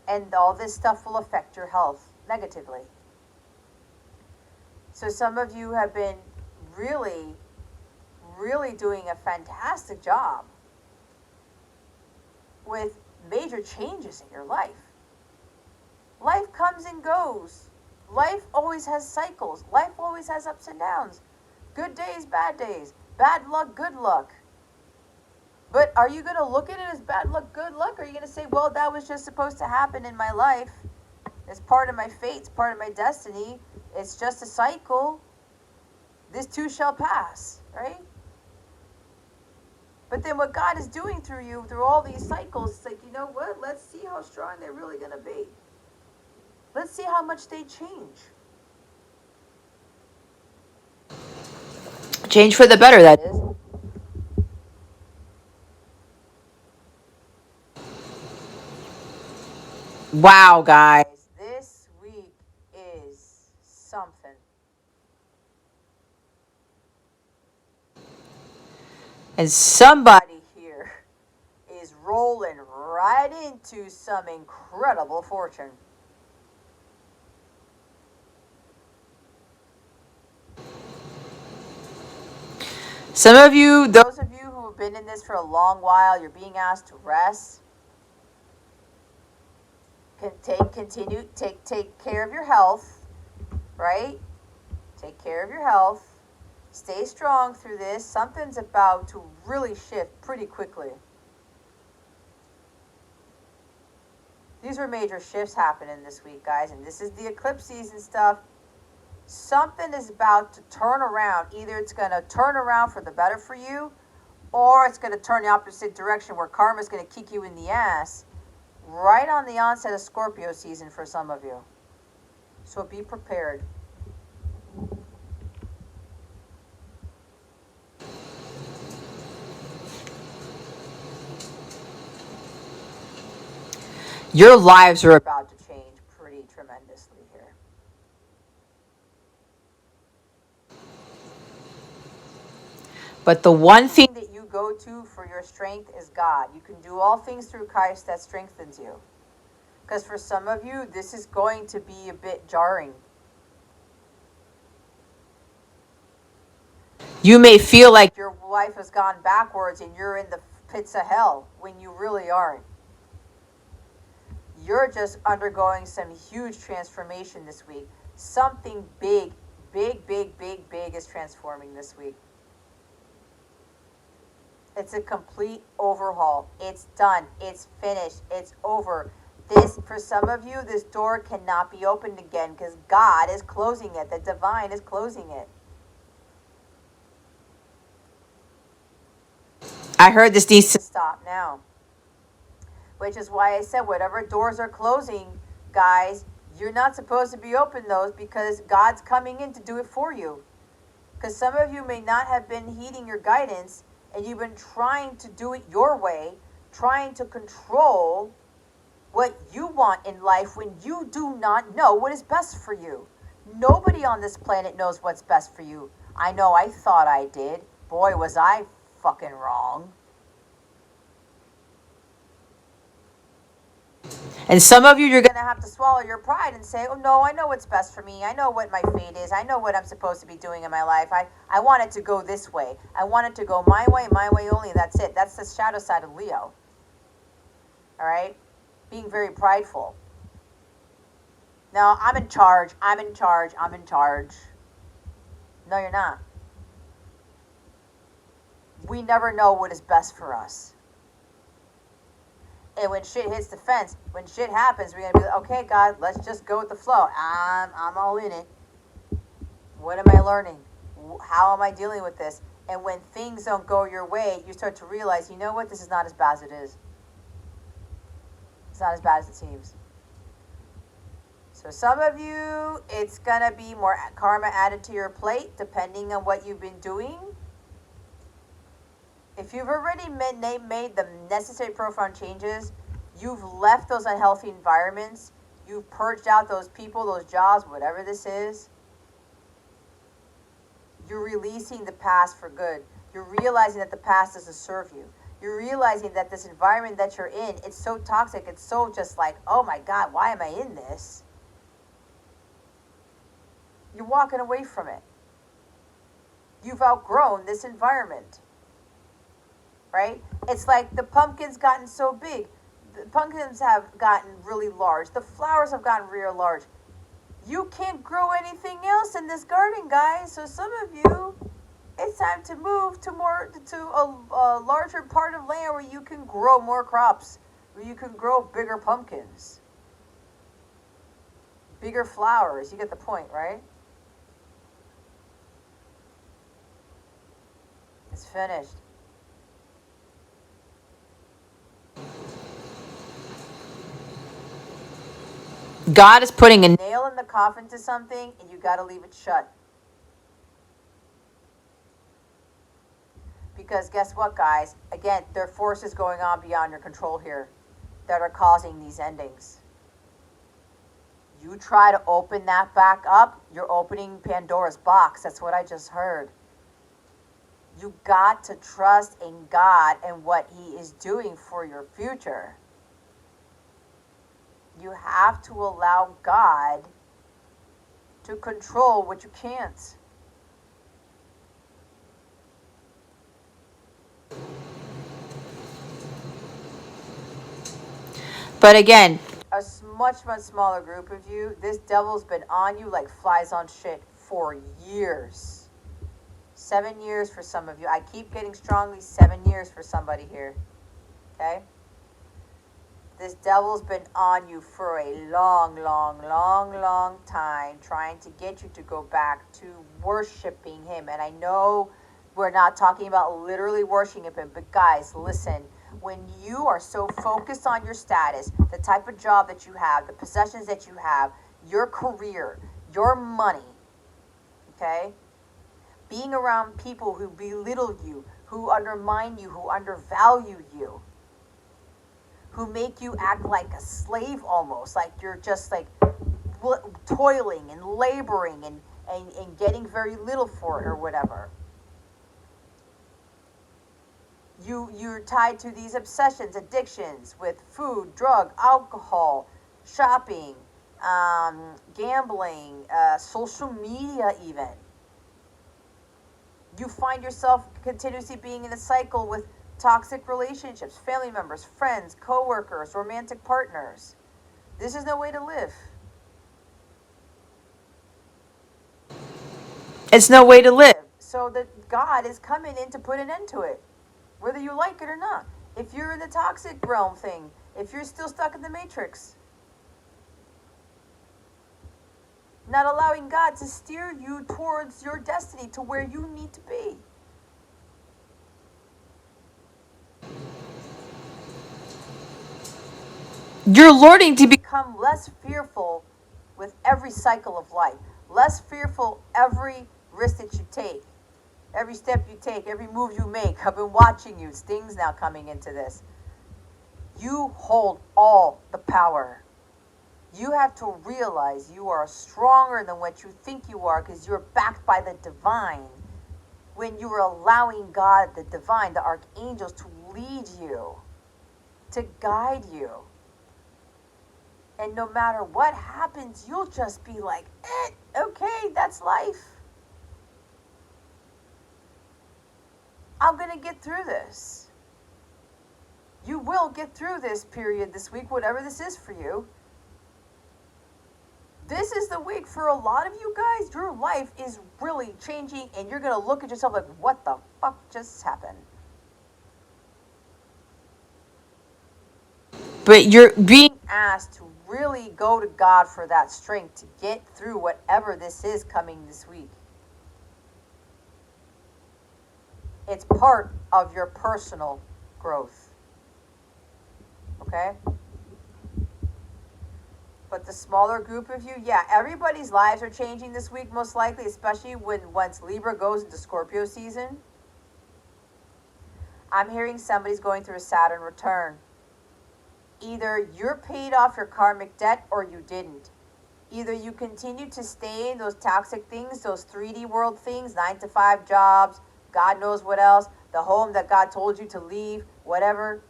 And all this stuff will affect your health negatively. So some of you have been really, really doing a fantastic job with major changes in your life. Life comes and goes. Life always has cycles. Life always has ups and downs. Good days, bad days. Bad luck, good luck. But are you going to look at it as bad luck, good luck? Or are you going to say, well, that was just supposed to happen in my life. It's part of my fate. It's part of my destiny. It's just a cycle. This too shall pass, right? But then what God is doing through you, through all these cycles, it's like, you know what? Let's see how strong they're really going to be. Let's see how much they change. Change for the better, that is. Wow, guys. This week is something. And somebody here is rolling right into some incredible fortune. Some of you, those of you who have been in this for a long while, you're being asked to rest. Take care of your health, right? Take care of your health. Stay strong through this. Something's about to really shift pretty quickly. These are major shifts happening this week, guys, and this is the eclipse season stuff. Something is about to turn around. Either it's going to turn around for the better for you, or it's going to turn the opposite direction where karma is going to kick you in the ass right on the onset of Scorpio season for some of you. So be prepared. Your lives are about to change pretty tremendously here. But the one thing that you go to for your strength is God. You can do all things through Christ that strengthens you. Because for some of you, this is going to be a bit jarring. You may feel like your life has gone backwards and you're in the pits of hell when you really aren't. You're just undergoing some huge transformation this week. Something big is transforming this week. It's a complete overhaul. It's done. It's finished. It's over. This, for some of you, this door cannot be opened again because God is closing it. The divine is closing it. I heard this needs to stop now. Which is why I said whatever doors are closing, guys, you're not supposed to be open those because God's coming in to do it for you. Because some of you may not have been heeding your guidance and you've been trying to do it your way, trying to control what you want in life when you do not know what is best for you. Nobody on this planet knows what's best for you. I know I thought I did. Boy, was I fucking wrong. And some of you, you're going to have to swallow your pride and say, oh, no, I know what's best for me. I know what my fate is. I know what I'm supposed to be doing in my life. I want it to go this way. I want it to go my way only. That's it. That's the shadow side of Leo. All right? Being very prideful. No, I'm in charge. I'm in charge. I'm in charge. No, you're not. We never know what is best for us. And when shit hits the fence, when shit happens, we're going to be like, okay, God, let's just go with the flow. I'm all in it. What am I learning? How am I dealing with this? And when things don't go your way, you start to realize, you know what? This is not as bad as it is. It's not as bad as it seems. So some of you, it's going to be more karma added to your plate, depending on what you've been doing. If you've already made the necessary profound changes, you've left those unhealthy environments, you've purged out those people, those jobs, whatever this is, you're releasing the past for good. You're realizing that the past doesn't serve you. You're realizing that this environment that you're in, it's so toxic, it's so just like, oh my God, why am I in this? You're walking away from it. You've outgrown this environment. Right? It's like the pumpkin's gotten so big. The pumpkins have gotten really large. The flowers have gotten real large. You can't grow anything else in this garden, guys. So some of you, it's time to move to a larger part of land where you can grow more crops, where you can grow bigger pumpkins, bigger flowers. You get the point, right? It's finished. God is putting a nail in the coffin to something, and you got to leave it shut. Because guess what, guys? Again, there are forces going on beyond your control here that are causing these endings. You try to open that back up, you're opening Pandora's box. That's what I just heard. You got to trust in God and what He is doing for your future. You have to allow God to control what you can't. But again, a much, much smaller group of you, this devil's been on you like flies on shit for years. 7 years for some of you. I keep getting strongly 7 years for somebody here. Okay? This devil's been on you for a long, long, long, long time, trying to get you to go back to worshiping him. And I know we're not talking about literally worshiping him, but guys, listen. When you are so focused on your status, the type of job that you have, the possessions that you have, your career, your money, okay? Being around people who belittle you, who undermine you, who undervalue you, who make you act like a slave almost, like you're just like toiling and laboring and getting very little for it or whatever. You're tied to these obsessions, addictions with food, drug, alcohol, shopping, gambling, social media even. You find yourself continuously being in a cycle with toxic relationships, family members, friends, co-workers, romantic partners. This is no way to live. It's no way to live. So that God is coming in to put an end to it, whether you like it or not. If you're in the toxic realm thing, if you're still stuck in the matrix, not allowing God to steer you towards your destiny, to where you need to be. You're learning to become less fearful with every cycle of life, less fearful every risk that you take, every step you take, every move you make. I've been watching you. Sting's now coming into this. You hold all the power. You have to realize you are stronger than what you think you are, because you're backed by the divine. When you are allowing God, the divine, the archangels, to lead you, to guide you. And no matter what happens, you'll just be like, okay, that's life. I'm going to get through this. You will get through this period this week, whatever this is for you. This is the week for a lot of you guys. Your life is really changing, and you're going to look at yourself like, what the fuck just happened? But you're being asked to really go to God for that strength to get through whatever this is coming this week. It's part of your personal growth. Okay? But the smaller group of you, yeah, everybody's lives are changing this week, most likely, especially once Libra goes into Scorpio season. I'm hearing somebody's going through a Saturn return. Either you're paid off your karmic debt or you didn't. Either you continue to stay in those toxic things, those 3D world things, 9-to-5 jobs, God knows what else, the home that God told you to leave, whatever.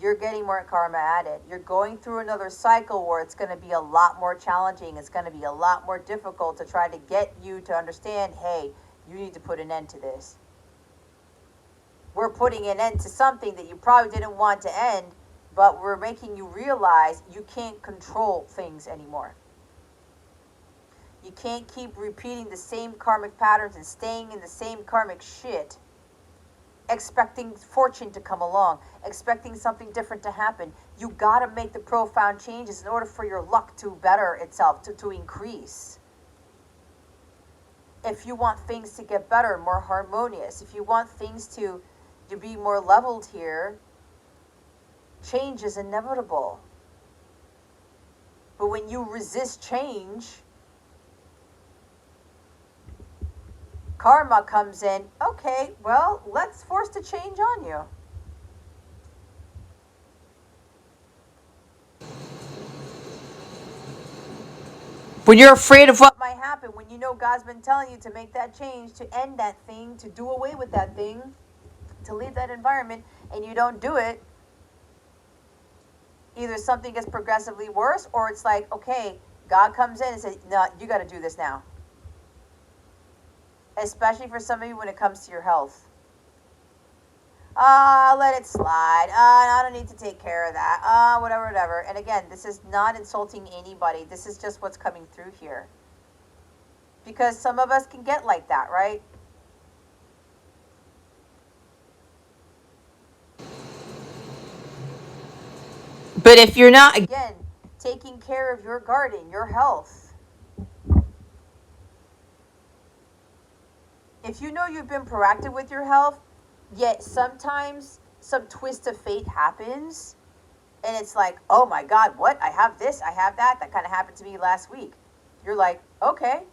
You're getting more karma added. You're going through another cycle where it's going to be a lot more challenging. It's going to be a lot more difficult to try to get you to understand, hey, you need to put an end to this. We're putting an end to something that you probably didn't want to end, but we're making you realize you can't control things anymore. You can't keep repeating the same karmic patterns and staying in the same karmic shit, expecting fortune to come along, expecting something different to happen. You gotta make the profound changes in order for your luck to better itself, to increase. If you want things to get better, more harmonious, if you want things to be more leveled here, change is inevitable. But when you resist change, karma comes in. Okay, well, let's force the change on you. When you're afraid of what might happen, when you know God's been telling you to make that change, to end that thing, to do away with that thing, to leave that environment, and you don't do it, either something gets progressively worse, or it's like, okay, God comes in and says, no, you got to do this now. Especially for some of you when it comes to your health. Let it slide. I don't need to take care of that. Whatever, whatever. And again, this is not insulting anybody. This is just what's coming through here. Because some of us can get like that, right? But if you're not, again, taking care of your garden, your health, if you know you've been proactive with your health, yet sometimes some twist of fate happens, and it's like, oh my God, what? I have this, I have that. That kind of happened to me last week. You're like, okay.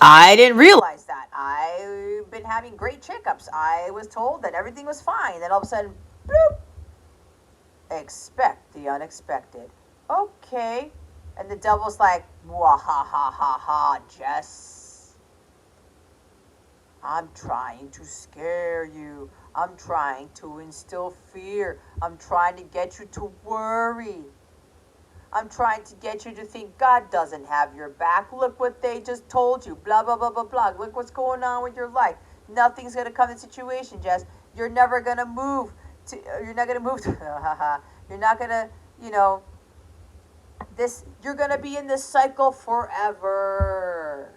I didn't realize that. I've been having great checkups. I was told that everything was fine. Then all of a sudden, bloop. Expect the unexpected. Okay. And the devil's like, wah ha ha ha ha, Jess. I'm trying to scare you. I'm trying to instill fear. I'm trying to get you to worry. I'm trying to get you to think God doesn't have your back. Look what they just told you. Blah, blah, blah, blah, blah. Look what's going on with your life. Nothing's going to come in the situation, Jess. You're never going to move. You're not going to move to... You're not going to, you're going to be in this cycle forever.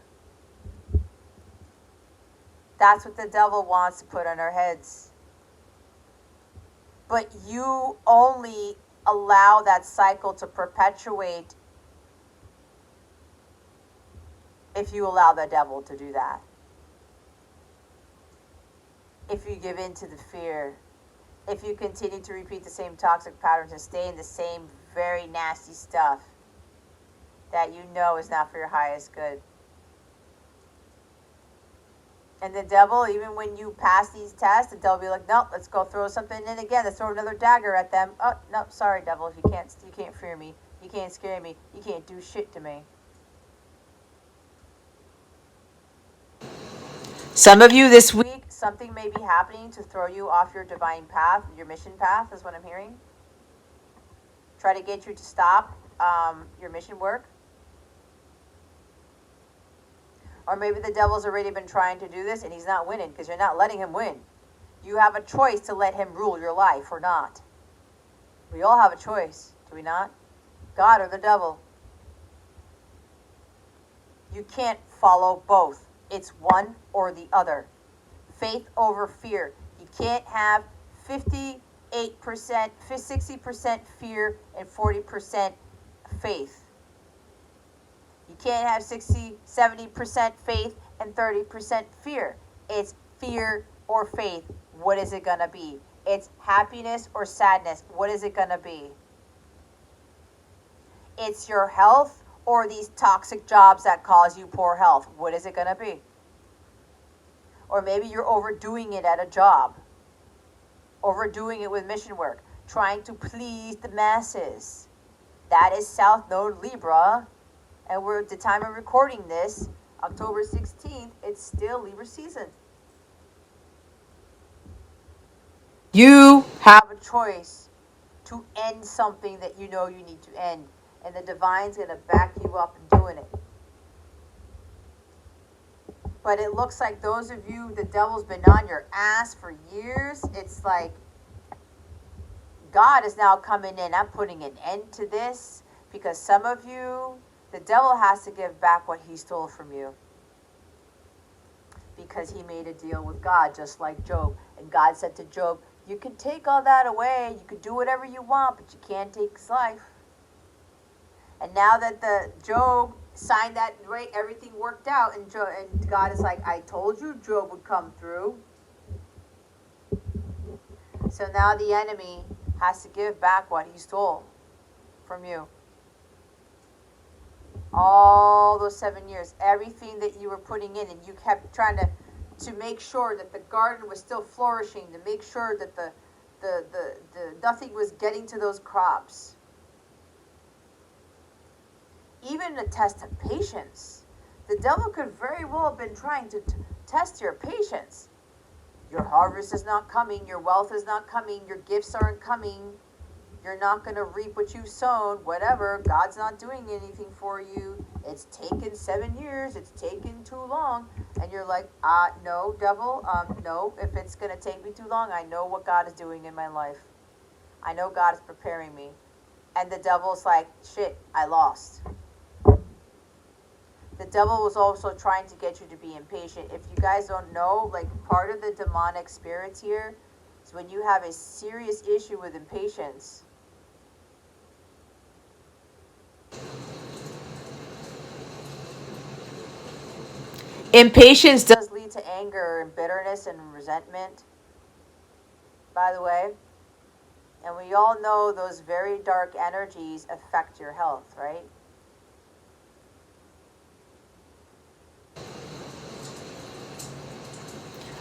That's what the devil wants to put on our heads. But you only allow that cycle to perpetuate if you allow the devil to do that. If you give in to the fear, if you continue to repeat the same toxic patterns and stay in the same very nasty stuff that you know is not for your highest good. And the devil, even when you pass these tests, the devil will be like, nope, let's go throw something in again. Let's throw another dagger at them. Oh, no, sorry, devil. You can't fear me. You can't scare me. You can't do shit to me. Some of you this week, something may be happening to throw you off your divine path, your mission path is what I'm hearing. Try to get you to stop your mission work. Or maybe the devil's already been trying to do this and he's not winning because you're not letting him win. You have a choice to let him rule your life or not. We all have a choice, do we not? God or the devil. You can't follow both. It's one or the other. Faith over fear. You can't have 58%, 60% fear and 40% faith. You can't have 60, 70% faith and 30% fear. It's fear or faith. What is it going to be? It's happiness or sadness. What is it going to be? It's your health or these toxic jobs that cause you poor health. What is it going to be? Or maybe you're overdoing it at a job. Overdoing it with mission work. Trying to please the masses. That is South Node Libra. And we're at the time of recording this, October 16th, it's still Libra season. You have a choice to end something that you know you need to end. And the divine's going to back you up in doing it. But it looks like those of you, the devil's been on your ass for years. It's like God is now coming in. I'm putting an end to this because some of you, the devil has to give back what he stole from you. Because he made a deal with God, just like Job. And God said to Job, you can take all that away. You can do whatever you want, but you can't take his life. And now that the Job signed that, right, everything worked out. And God is like, I told you Job would come through. So now the enemy has to give back what he stole from you. All those 7 years, everything that you were putting in, and you kept trying to make sure that the garden was still flourishing, to make sure that the nothing was getting to those crops. even a test of patience. The devil could very well have been trying to test your patience. Your harvest is not coming. Your wealth is not coming. Your gifts aren't coming. You're not going to reap what you've sown. Whatever. God's not doing anything for you. It's taken 7 years. It's taken too long. And you're like, no, devil. No, if it's going to take me too long, I know what God is doing in my life. I know God is preparing me. And the devil's like, shit, I lost. The devil was also trying to get you to be impatient. If you guys don't know, like, part of the demonic spirits here is when you have a serious issue with impatience. Impatience does lead to anger and bitterness and resentment, by the way. And we all know those very dark energies affect your health, right?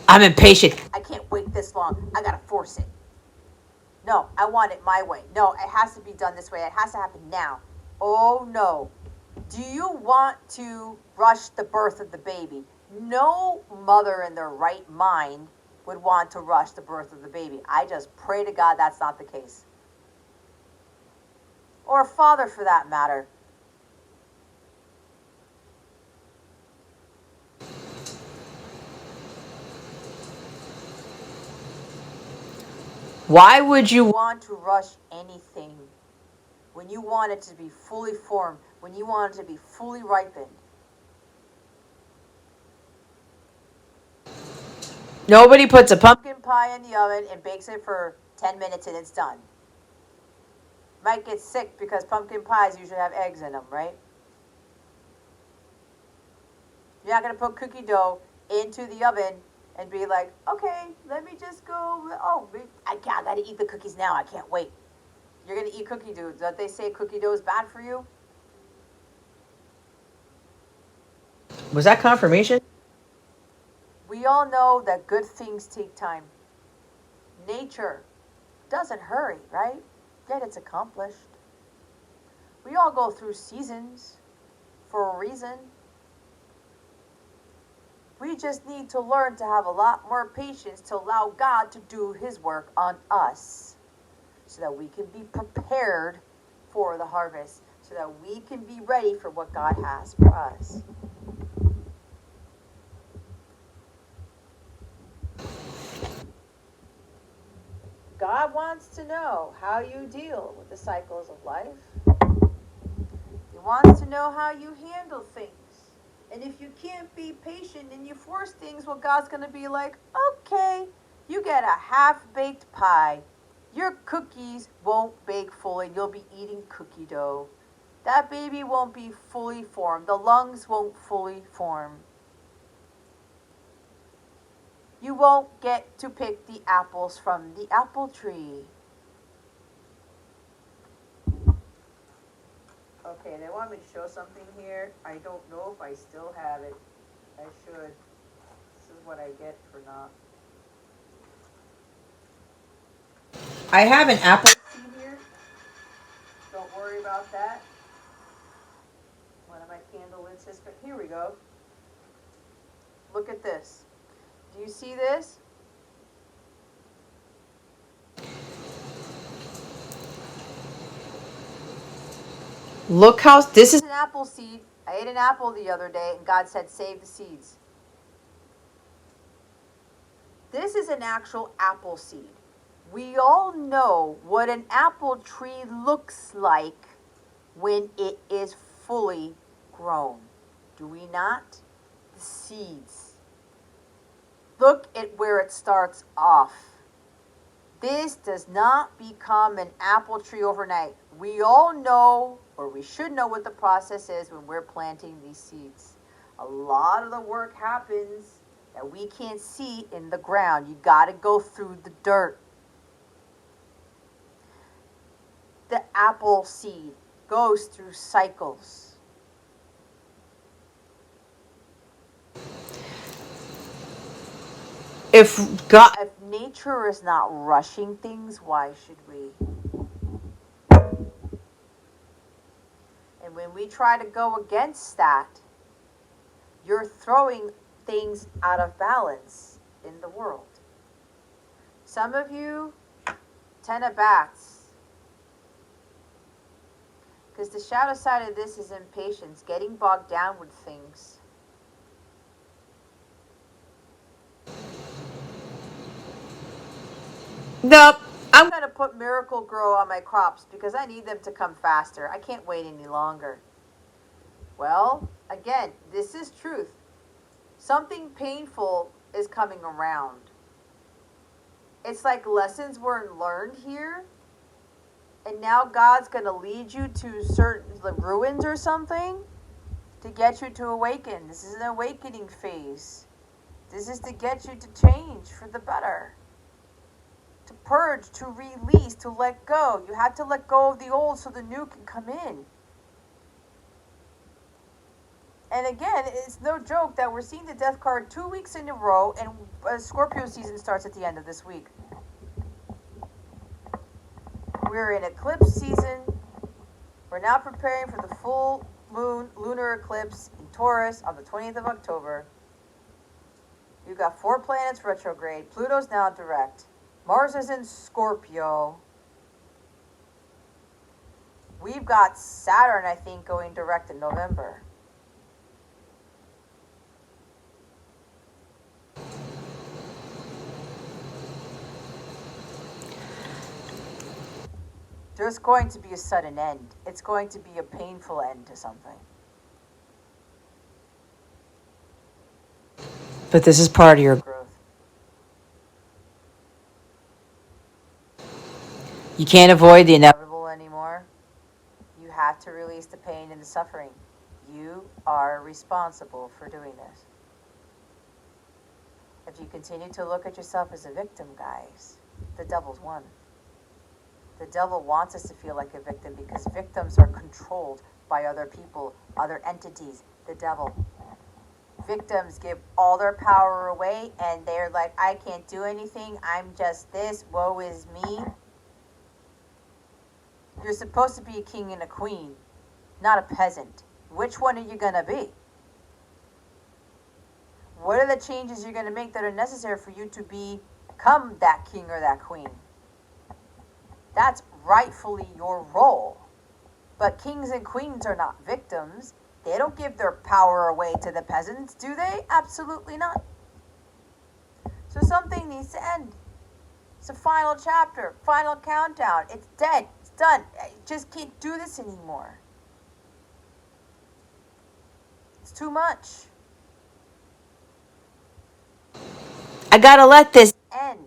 I'm impatient. I can't wait this long. I gotta force it. No, I want it my way. No, it has to be done this way. It has to happen now. Oh no. Do you want to rush the birth of the baby? No mother in their right mind would want to rush the birth of the baby. I just pray to God that's not the case. Or a father for that matter. Why would you want to rush anything when you want it to be fully formed, when you want it to be fully ripened? Nobody puts a pumpkin pie in the oven and bakes it for 10 minutes and it's done. Might get sick because pumpkin pies usually have eggs in them, right? You're not going to put cookie dough into the oven and be like, okay, let me just go. Oh, I got to eat the cookies now. I can't wait. You're going to eat cookie dough. Don't they say cookie dough is bad for you? Was that confirmation? We all know that good things take time. Nature doesn't hurry, right? Yet it's accomplished. We all go through seasons for a reason. We just need to learn to have a lot more patience to allow God to do His work on us so that we can be prepared for the harvest, so that we can be ready for what God has for us. God wants to know how you deal with the cycles of life. He wants to know how you handle things. And if you can't be patient and you force things, well, God's going to be like, okay, you get a half-baked pie. Your cookies won't bake fully. You'll be eating cookie dough. That baby won't be fully formed. The lungs won't fully form. You won't get to pick the apples from the apple tree. Okay, they want me to show something here. I don't know if I still have it. I should. This is what I get for not. I have an apple seed here. Don't worry about that. One of my candle lids is, but here we go. Look at this. Do you see this? Look how, this is an apple seed. I ate an apple the other day and God said, save the seeds. This is an actual apple seed. We all know what an apple tree looks like when it is fully grown. Do we not? The seeds. Look at where it starts off. This does not become an apple tree overnight. We all know, or we should know, what the process is when we're planting these seeds. A lot of the work happens that we can't see in the ground. You got to go through the dirt. The apple seed goes through cycles. If nature is not rushing things, why should we? And And when we try to go against that, you're throwing things out of balance in the world. Some of you, 10 of Bats. Because the shadow side of this is impatience, getting bogged down with things. Nope. I'm going to put Miracle Grow on my crops because I need them to come faster. I can't wait any longer. Well, again, this is truth. Something painful is coming around. It's like lessons weren't learned here. And now God's going to lead you to certain ruins or something to get you to awaken. This is an awakening phase. This is to get you to change for the better. To purge, to release, to let go. You have to let go of the old so the new can come in. And again, it's no joke that we're seeing the death card 2 weeks in a row, and Scorpio season starts at the end of this week. We're in eclipse season. We're now preparing for the full moon lunar eclipse in Taurus on the 20th of October. You've got 4 planets retrograde. Pluto's now direct. Mars is in Scorpio. We've got Saturn, I think, going direct in November. There's going to be a sudden end. It's going to be a painful end to something. But this is part of your growth. You can't avoid the inevitable anymore. You have to release the pain and the suffering. You are responsible for doing this. If you continue to look at yourself as a victim, guys, the devil's won. The devil wants us to feel like a victim because victims are controlled by other people, other entities, the devil. Victims give all their power away and they're like, I can't do anything. I'm just this. Woe is me. You're supposed to be a king and a queen, not a peasant. Which one are you going to be? What are the changes you're going to make that are necessary for you to become that king or that queen? That's rightfully your role. But kings and queens are not victims. They don't give their power away to the peasants, do they? Absolutely not. So something needs to end. It's a final chapter, final countdown. It's dead. It's done. I just can't do this anymore. It's too much. I gotta let this end.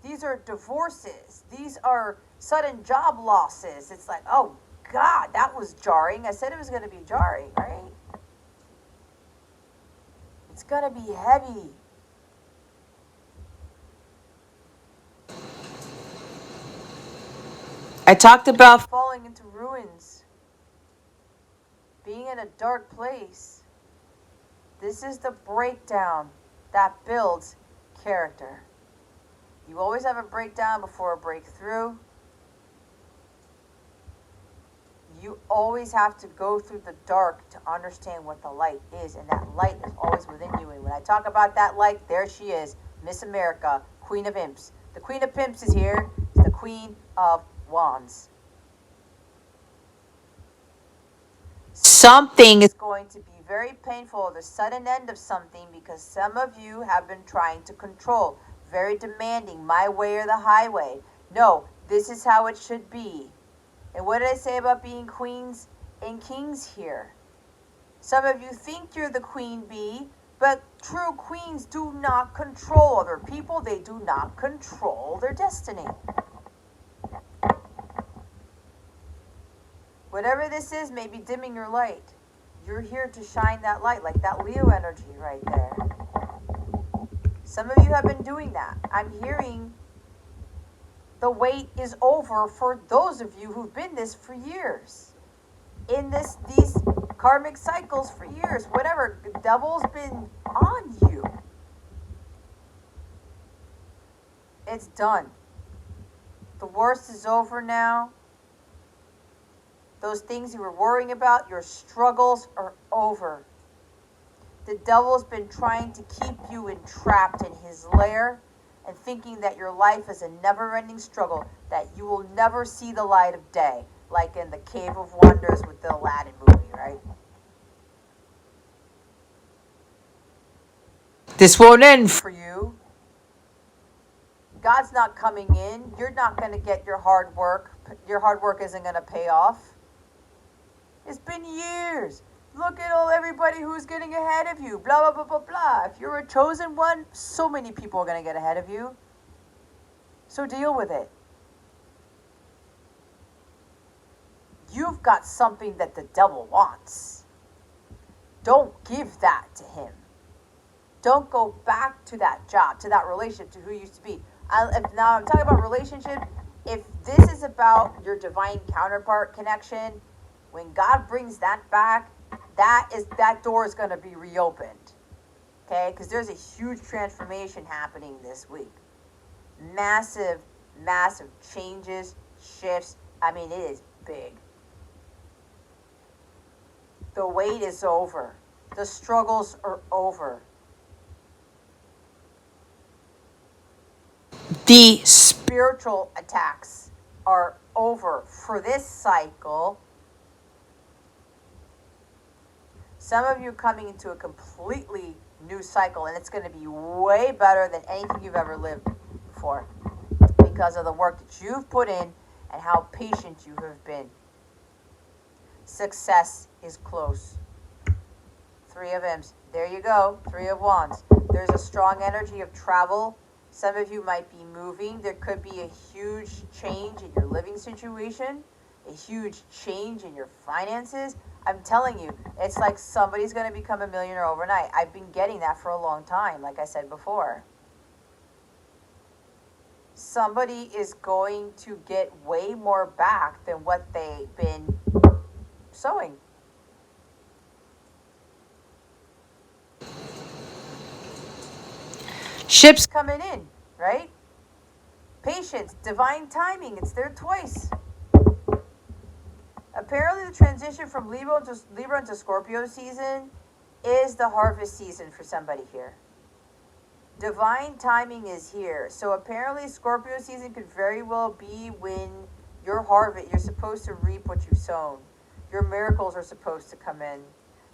These are divorces. These are sudden job losses. It's like, oh God, that was jarring. I said it was going to be jarring, right? It's going to be heavy. I talked about falling into ruins. Being in a dark place. This is the breakdown that builds character. You always have a breakdown before a breakthrough. You always have to go through the dark to understand what the light is, and that light is always within you. And when I talk about that light, there she is, Miss America, Queen of Imps. The Queen of Pimps is here. It's the Queen of Wands. Something is going to be very painful, the sudden end of something, because some of you have been trying to control. Very demanding, my way or the highway. No, this is how it should be. And what did I say about being queens and kings here? Some of you think you're the queen bee, but true queens do not control other people. They do not control their destiny. Whatever this is may be dimming your light. You're here to shine that light, like that Leo energy right there. Some of you have been doing that. I'm hearing the wait is over for those of you who've been this for years. In these karmic cycles for years. Whatever. The devil's been on you. It's done. The worst is over now. Those things you were worrying about, your struggles are over. The devil's been trying to keep you entrapped in his lair and thinking that your life is a never-ending struggle, that you will never see the light of day, like in the Cave of Wonders with the Aladdin movie, right? This won't end for you. God's not coming in. You're not going to get your hard work. Your hard work isn't going to pay off. It's been years. Look at everybody who's getting ahead of you. Blah, blah, blah, blah, blah. If you're a chosen one, so many people are going to get ahead of you. So deal with it. You've got something that the devil wants. Don't give that to him. Don't go back to that job, to that relationship, to who you used to be. Now I'm talking about relationship. If this is about your divine counterpart connection, when God brings that back, that door is going to be reopened. Okay? Because there's a huge transformation happening this week. Massive, massive changes, shifts. I mean, it is big. The wait is over. The struggles are over. The spiritual attacks are over for this cycle. Some of you are coming into a completely new cycle, and it's going to be way better than anything you've ever lived before because of the work that you've put in and how patient you have been. Success is close. 3 of M's. There you go. 3 of Wands. There's a strong energy of travel. Some of you might be moving. There could be a huge change in your living situation, a huge change in your finances. I'm telling you, it's like somebody's going to become a millionaire overnight. I've been getting that for a long time, like I said before. Somebody is going to get way more back than what they've been sowing. Ships coming in, right? Patience, divine timing, it's there twice. Apparently the transition from Libra into Scorpio season is the harvest season for somebody here. Divine timing is here. So apparently Scorpio season could very well be when your harvest, you're supposed to reap what you've sown. Your miracles are supposed to come in.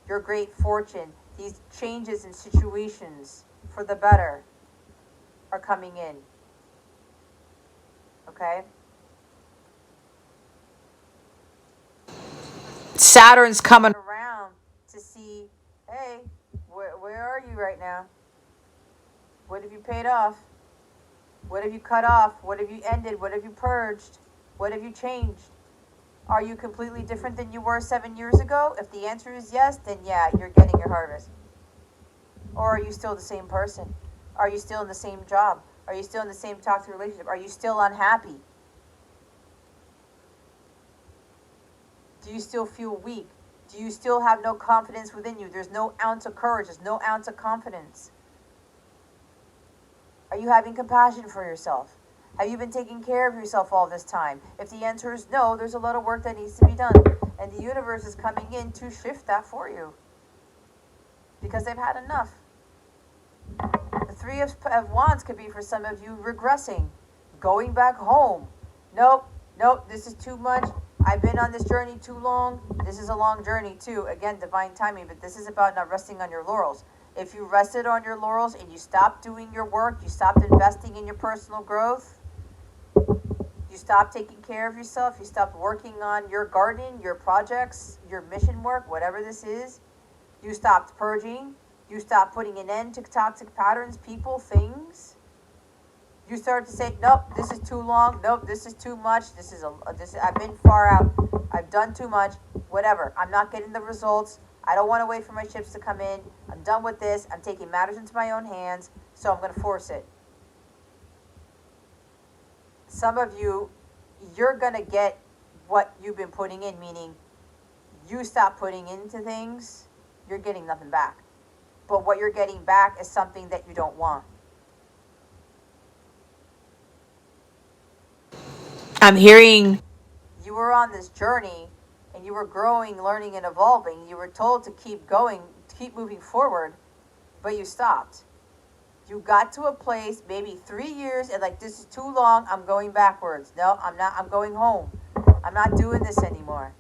Your great fortune, these changes in situations for the better are coming in. Okay? Saturn's coming around to see, hey, where are you right now? What have you paid off? What have you cut off? What have you ended? What have you purged? What have you changed? Are you completely different than you were 7 years ago? If the answer is yes, then yeah, you're getting your harvest. Or are you still the same person? Are you still in the same job? Are you still in the same toxic relationship? Are you still unhappy? Do you still feel weak? Do you still have no confidence within you? There's no ounce of courage. There's no ounce of confidence. Are you having compassion for yourself? Have you been taking care of yourself all this time? If the answer is no, there's a lot of work that needs to be done. And the universe is coming in to shift that for you. Because they've had enough. The 3 of Wands could be for some of you regressing. Going back home. Nope, this is too much. I've been on this journey too long. This is a long journey too. Again, divine timing, but this is about not resting on your laurels. If you rested on your laurels and you stopped doing your work, you stopped investing in your personal growth, you stopped taking care of yourself, you stopped working on your garden, your projects, your mission work, whatever this is, you stopped purging, you stopped putting an end to toxic patterns, people, things. You start to say, nope, this is too long. Nope, this is too much. I've been far out. I've done too much. Whatever. I'm not getting the results. I don't want to wait for my ships to come in. I'm done with this. I'm taking matters into my own hands, so I'm going to force it. Some of you, you're going to get what you've been putting in, meaning you stop putting into things, you're getting nothing back. But what you're getting back is something that you don't want. I'm hearing you were on this journey and and you were growing, learning, and evolving. You were told to keep going, to keep moving forward, but you stopped. You got to a place, maybe 3 years, and like, this is too long, I'm going backwards. No, I'm not, I'm going home. I'm not doing this anymore.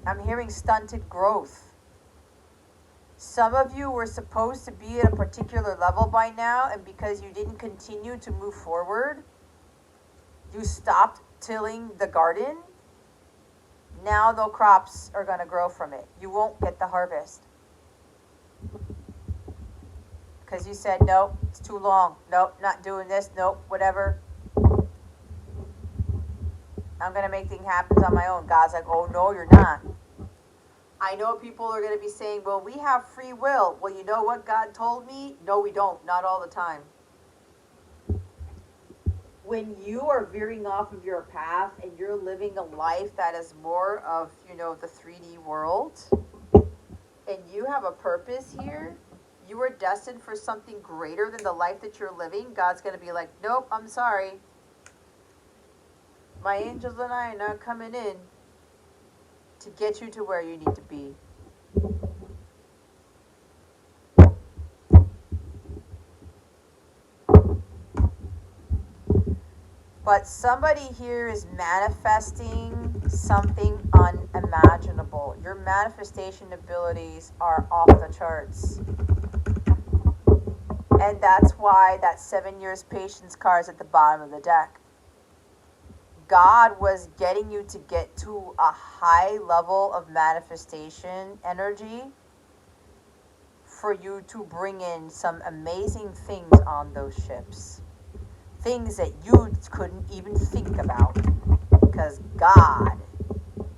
I'm hearing stunted growth. Some of you were supposed to be at a particular level by now, and because you didn't continue to move forward, you stopped tilling the garden. Now no crops are going to grow from it. You won't get the harvest. Because you said, nope, it's too long. Nope, not doing this. Nope, whatever. I'm going to make things happen on my own. God's like, oh, no, you're not. I know people are going to be saying, well, we have free will. Well, you know what God told me? No, we don't. Not all the time. When you are veering off of your path and you're living a life that is more of, the 3D world, and you have a purpose here, you are destined for something greater than the life that you're living, God's going to be like, nope, I'm sorry. My angels and I are not coming in to get you to where you need to be. But somebody here is manifesting something unimaginable. Your manifestation abilities are off the charts. And that's why that 7 years patience card is at the bottom of the deck. God was getting you to get to a high level of manifestation energy for you to bring in some amazing things on those ships. Things that you couldn't even think about. Because God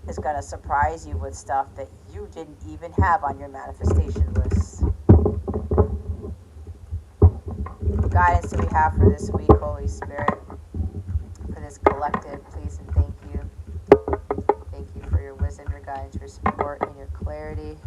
is going to surprise you with stuff that you didn't even have on your manifestation list. Guidance that we have for this week, Holy Spirit, for this collective, please and thank you. Thank you for your wisdom, your guidance, your support, and your clarity.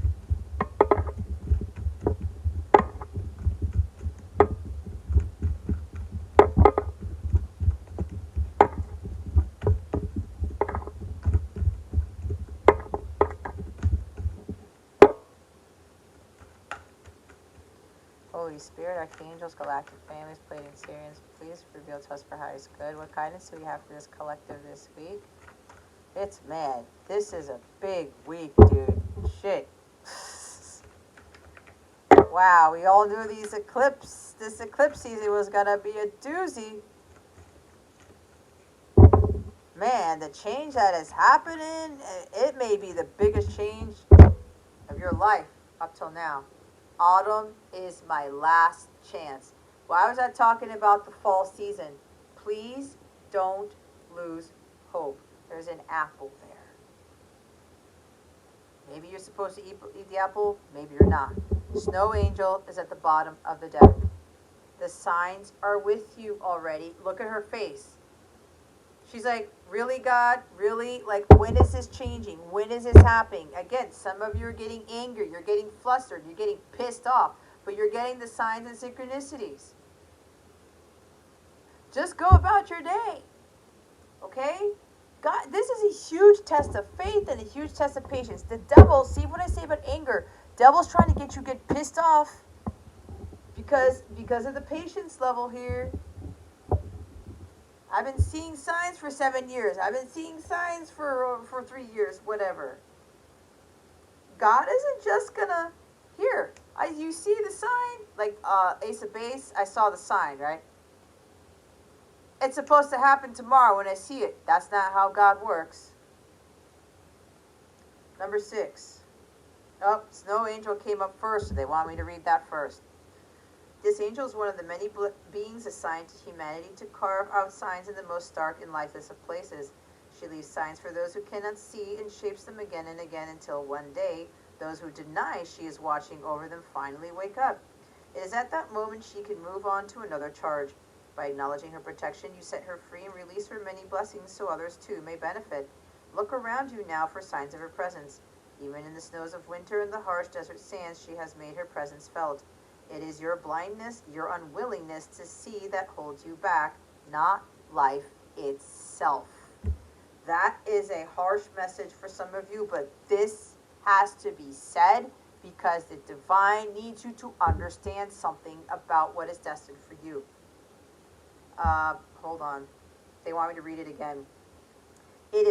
Holy Spirit, Archangels, Galactic Families, Pleiadian Sirians, please reveal to us for highest good. What guidance do we have for this collective this week? It's mad. This is a big week, dude. Shit. Wow, we all knew this eclipse season was gonna be a doozy. Man, the change that is happening, it may be the biggest change of your life up till now. Autumn is my last chance. Why was I talking about the fall season? Please don't lose hope. There's an apple there. Maybe you're supposed to eat the apple, maybe you're not. Snow Angel is at the bottom of the deck. The signs are with you already. Look at her face. She's like, really, God? Really? Like, when is this changing? When is this happening? Again, some of you are getting angry. You're getting flustered. You're getting pissed off. But you're getting the signs and synchronicities. Just go about your day. Okay? God, this is a huge test of faith and a huge test of patience. The devil, see what I say about anger? Devil's trying to get you get pissed off because of the patience level here. I've been seeing signs for 7 years. I've been seeing signs for 3 years, whatever. God isn't just gonna, here, you see the sign? Like Ace of Base, I saw the sign, right? It's supposed to happen tomorrow when I see it. That's not how God works. Number 6. Oh, Snow Angel came up first, so they want me to read that first. This angel is one of the many beings assigned to humanity to carve out signs in the most stark and lifeless of places. She leaves signs for those who cannot see and shapes them again and again until one day, those who deny she is watching over them finally wake up. It is at that moment she can move on to another charge. By acknowledging her protection, you set her free and release her many blessings so others too may benefit. Look around you now for signs of her presence. Even in the snows of winter and the harsh desert sands, she has made her presence felt. It is your blindness, your unwillingness to see that holds you back, not life itself. That is a harsh message for some of you, but this has to be said because the divine needs you to understand something about what is destined for you. Hold on. They want me to read it again. It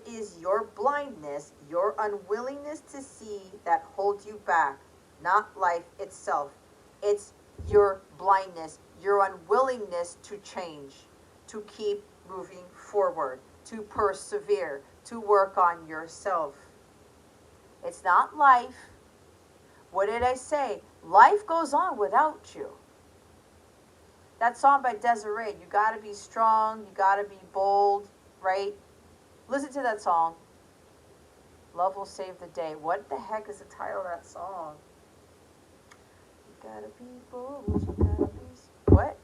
is your blindness, your unwillingness to see that holds you back, not life itself. It's your blindness, your unwillingness to change, to keep moving forward, to persevere, to work on yourself. It's not life. What did I say? Life goes on without you. That song by Desiree, you gotta be strong, you gotta be bold, right? Listen to that song. Love will save the day. What the heck is the title of that song? You gotta be bold, you gotta be... What?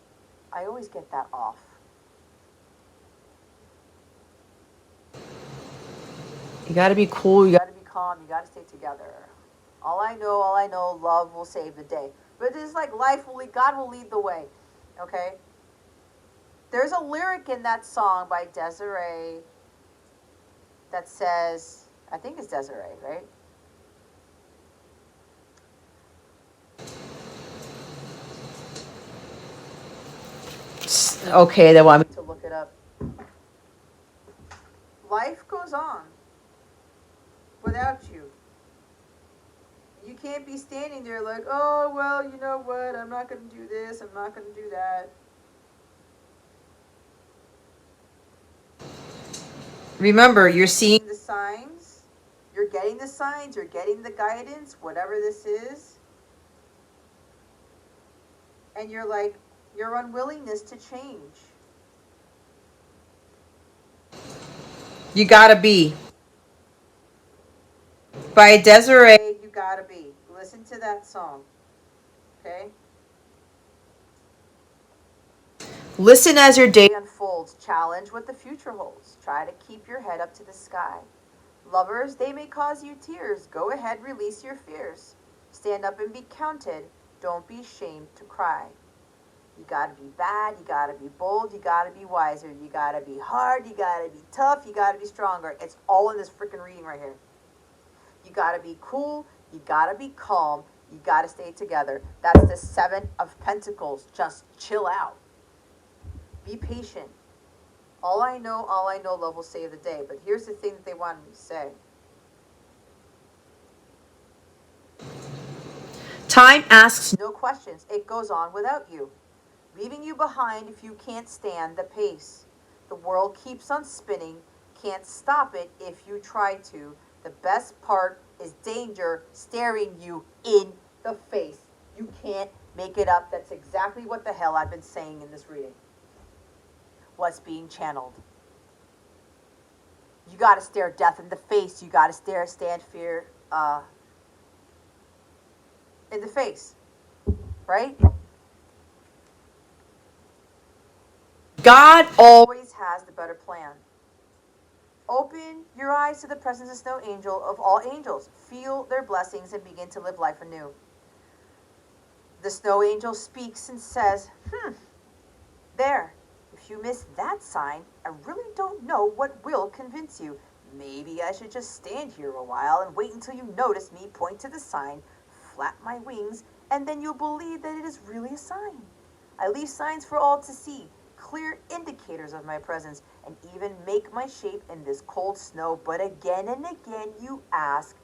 I always get that off. You gotta be cool, you gotta be calm, you gotta stay together. All I know, love will save the day. But it's like God will lead the way, okay? There's a lyric in that song by Desiree that says, I think it's Desiree, right? Okay, they want me to look it up. Life goes on without you. You can't be standing there like, oh, well, you know what, I'm not going to do this, I'm not going to do that. Remember, you're seeing the signs, you're getting the signs, you're getting the guidance, whatever this is. And you're like, your unwillingness to change. You gotta be. By Desiree, you gotta be. Listen to that song. Okay? Listen as your day unfolds. Challenge what the future holds. Try to keep your head up to the sky. Lovers, they may cause you tears. Go ahead, release your fears. Stand up and be counted. Don't be ashamed to cry. You gotta be bad, you gotta be bold, you gotta be wiser, you gotta be hard, you gotta be tough, you gotta be stronger. It's all in this freaking reading right here. You gotta be cool, you gotta be calm, you gotta stay together. That's the Seven of Pentacles. Just chill out. Be patient. All I know, love will save the day. But here's the thing that they wanted me to say. Time asks no questions. It goes on without you, leaving you behind if you can't stand the pace. The world keeps on spinning, can't stop it if you try to. The best part is danger staring you in the face. You can't make it up. That's exactly what the hell I've been saying in this reading. What's being channeled. You got to stare death in the face. You got to stand fear in the face. Right? God always has the better plan. Open your eyes to the presence of Snow Angel of all angels. Feel their blessings and begin to live life anew. The Snow Angel speaks and says, there. If you miss that sign, I really don't know what will convince you. Maybe I should just stand here a while and wait until you notice me point to the sign, flap my wings, and then you'll believe that it is really a sign. I leave signs for all to see, clear indicators of my presence, and even make my shape in this cold snow. But again and again you ask,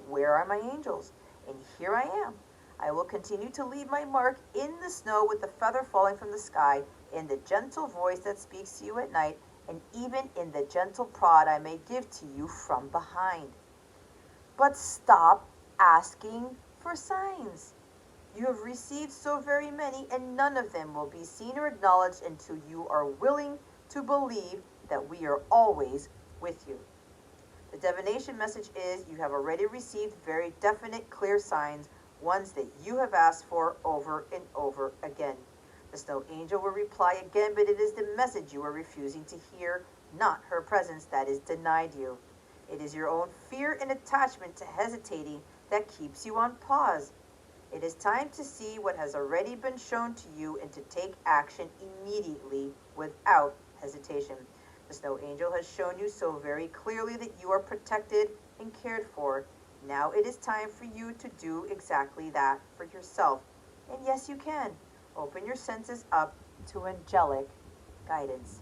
where are my angels? And here I am. I will continue to leave my mark in the snow with the feather falling from the sky, in the gentle voice that speaks to you at night, and even in the gentle prod I may give to you from behind. But stop asking for signs. You have received so very many, and none of them will be seen or acknowledged until you are willing to believe that we are always with you. The divination message is you have already received very definite, clear signs, ones that you have asked for over and over again. The Snow Angel will reply again, but it is the message you are refusing to hear, not her presence, that is denied you. It is your own fear and attachment to hesitating that keeps you on pause. It is time to see what has already been shown to you and to take action immediately without hesitation. The snow angel has shown you so very clearly that you are protected and cared for. Now it is time for you to do exactly that for yourself. And yes, you can. Open your senses up to angelic guidance.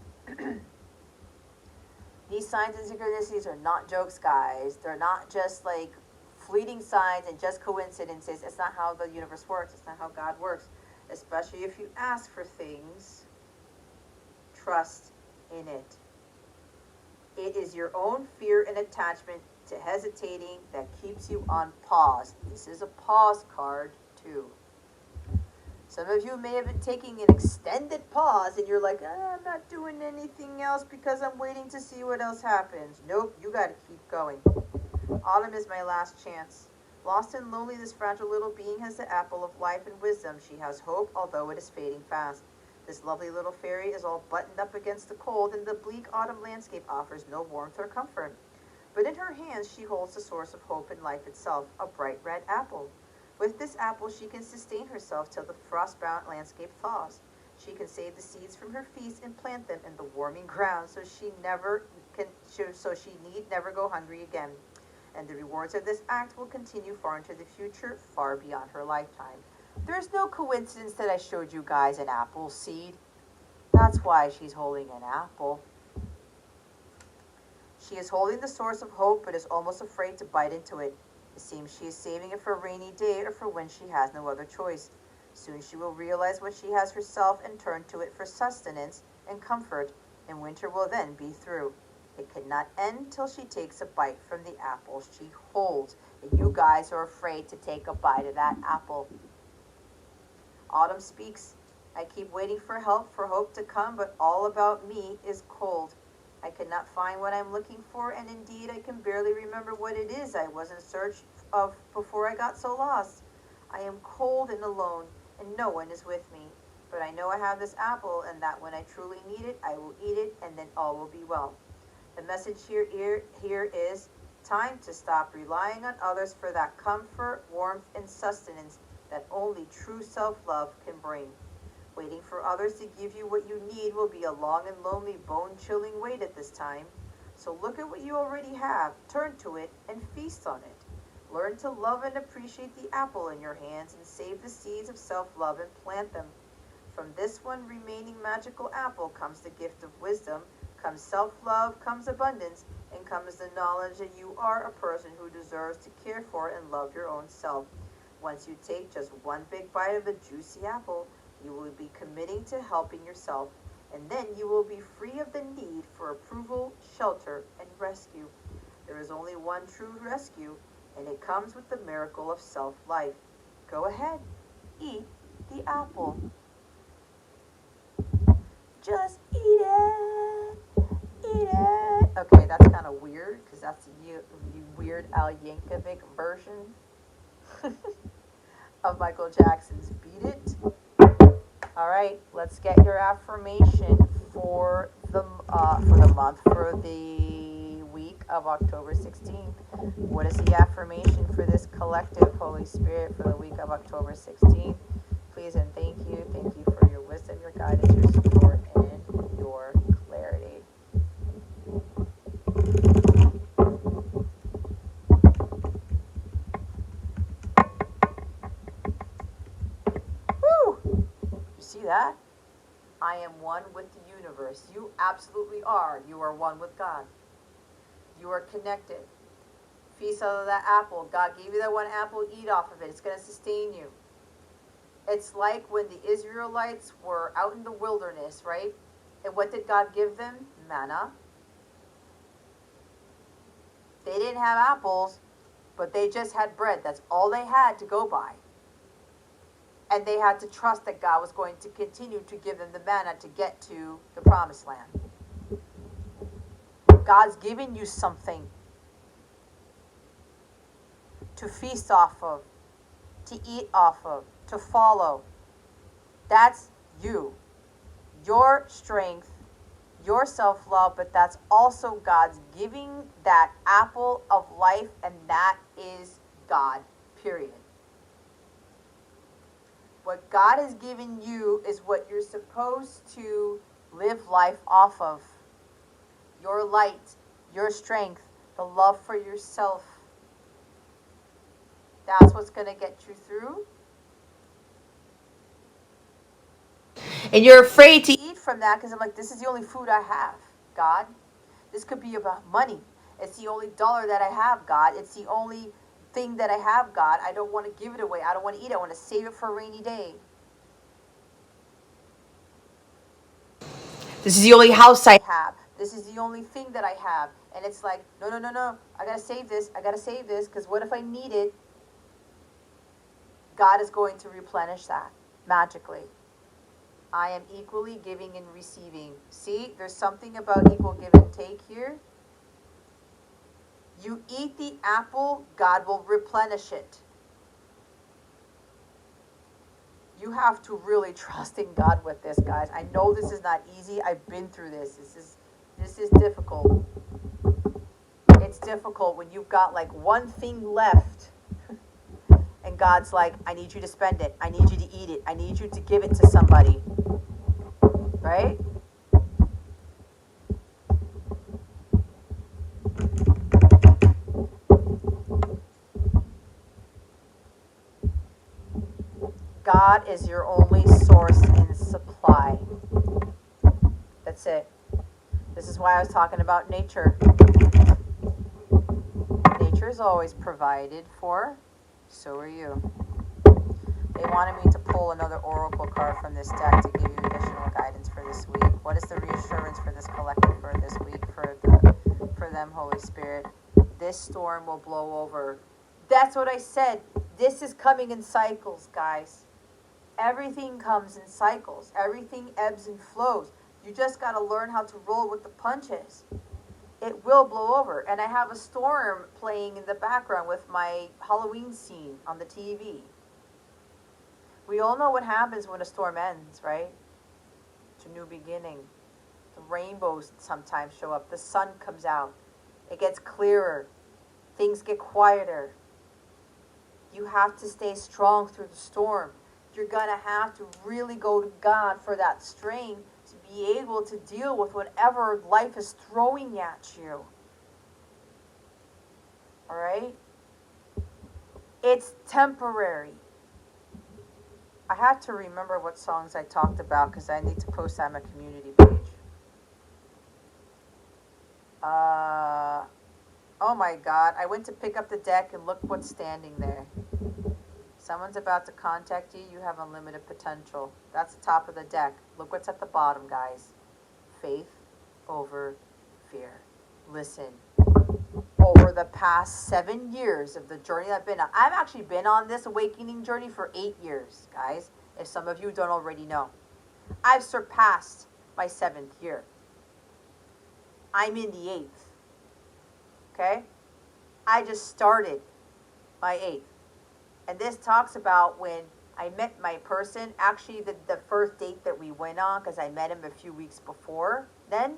These signs and synchronicities are not jokes, guys. They're not just like fleeting signs and just coincidences. It's not how the universe works. It's not how God works. Especially if you ask for things, trust in it. It is your own fear and attachment to hesitating that keeps you on pause. This is a pause card, too. Some of you may have been taking an extended pause and you're like, I'm not doing anything else because I'm waiting to see what else happens. Nope, you got to keep going. Autumn is my last chance. Lost and lonely, this fragile little being has the apple of life and wisdom. She has hope, although it is fading fast. This lovely little fairy is all buttoned up against the cold, and the bleak autumn landscape offers no warmth or comfort. But in her hands she holds the source of hope and life itself, a bright red apple. With this apple she can sustain herself till the frost-bound landscape thaws. She can save the seeds from her feast and plant them in the warming ground so she need never go hungry again. And the rewards of this act will continue far into the future, far beyond her lifetime. There's no coincidence that I showed you guys an apple seed. That's why she's holding an apple. She is holding the source of hope, but is almost afraid to bite into it. It seems she is saving it for a rainy day or for when she has no other choice. Soon she will realize what she has herself and turn to it for sustenance and comfort, and winter will then be through. It cannot end till she takes a bite from the apple she holds, and you guys are afraid to take a bite of that apple. Autumn speaks. I keep waiting for help, for hope to come, but all about me is cold. I cannot find what I'm looking for, and indeed I can barely remember what it is I was in search of before I got so lost. I am cold and alone, and no one is with me. But I know I have this apple, and that when I truly need it, I will eat it, and then all will be well. The message here is time to stop relying on others for that comfort, warmth, and sustenance that only true self-love can bring. Waiting for others to give you what you need will be a long and lonely, bone-chilling wait at this time. So look at what you already have, turn to it, and feast on it. Learn to love and appreciate the apple in your hands and save the seeds of self-love and plant them. From this one remaining magical apple comes the gift of wisdom, comes self-love, comes abundance, and comes the knowledge that you are a person who deserves to care for and love your own self. Once you take just one big bite of the juicy apple, you will be committing to helping yourself, and then you will be free of the need for approval, shelter, and rescue. There is only one true rescue, and it comes with the miracle of self-life. Go ahead, eat the apple. Just eat it. Eat it. Okay, that's kind of weird, because that's the weird Al Yankovic version of Michael Jackson's Beat It. All right, let's get your affirmation for the month, for the week of October 16th. What is the affirmation for this collective, Holy Spirit, for the week of October 16th? Please and thank you. Thank you for your wisdom, your guidance, your support, and your clarity. Woo! You see that? I am one with the universe. You absolutely are. You are one with God. You are connected. Feast out of that apple. God gave you that one apple. Eat off of it. It's going to sustain you. It's like when the Israelites were out in the wilderness, right? And what did God give them? Manna. They didn't have apples, but they just had bread. That's all they had to go by. And they had to trust that God was going to continue to give them the manna to get to the promised land. God's giving you something to feast off of, to eat off of, to follow. That's you. Your strength, your self-love, but that's also God's giving that apple of life, and that is God, period. What God has given you is what you're supposed to live life off of. your light, your strength, the love for yourself. That's what's going to get you through. And you're afraid to eat from that because I'm like, this is the only food I have, God. This could be about money. It's the only dollar that I have, God. It's the only thing that I have, God. I don't want to give it away. I don't want to eat it. I want to save it for a rainy day. This is the only house I have. This is the only thing that I have. And it's like, no, no, no, no. I got to save this. I got to save this because what if I need it? God is going to replenish that magically. I am equally giving and receiving. See, there's something about equal give and take here. You eat the apple, God will replenish it. You have to really trust in God with this, guys. I know this is not easy. I've been through this. This is difficult. It's difficult when you've got like one thing left and God's like, I need you to spend it. I need you to eat it. I need you to give it to somebody. Right? God is your only source and supply. That's it. This is why I was talking about nature. Nature is always provided for. So are you. They wanted me to pull another oracle card from this deck to give you additional guidance for this week. What is the reassurance for this collective for this week for them, Holy Spirit? This storm will blow over. That's what I said. This is coming in cycles, guys. Everything comes in cycles. Everything ebbs and flows. You just got to learn how to roll with the punches. It will blow over. And I have a storm playing in the background with my Halloween scene on the TV. We all know what happens when a storm ends, right? It's a new beginning. The rainbows sometimes show up. The sun comes out. It gets clearer. Things get quieter. You have to stay strong through the storm. You're going to have to really go to God for that strength to be able to deal with whatever life is throwing at you. All right? It's temporary. I had to remember what songs I talked about because I need to post that on my community page. Oh my God. I went to pick up the deck and look what's standing there. Someone's about to contact you. You have unlimited potential. That's the top of the deck. Look what's at the bottom, guys. Faith over fear. Listen. Over the past 7 years of the journey I've been on. I've actually been on this awakening journey for 8 years, guys. If some of you don't already know. I've surpassed my 7th year. I'm in the 8th. Okay? I just started my 8th. And this talks about when I met my person, actually the first date that we went on, because I met him a few weeks before then,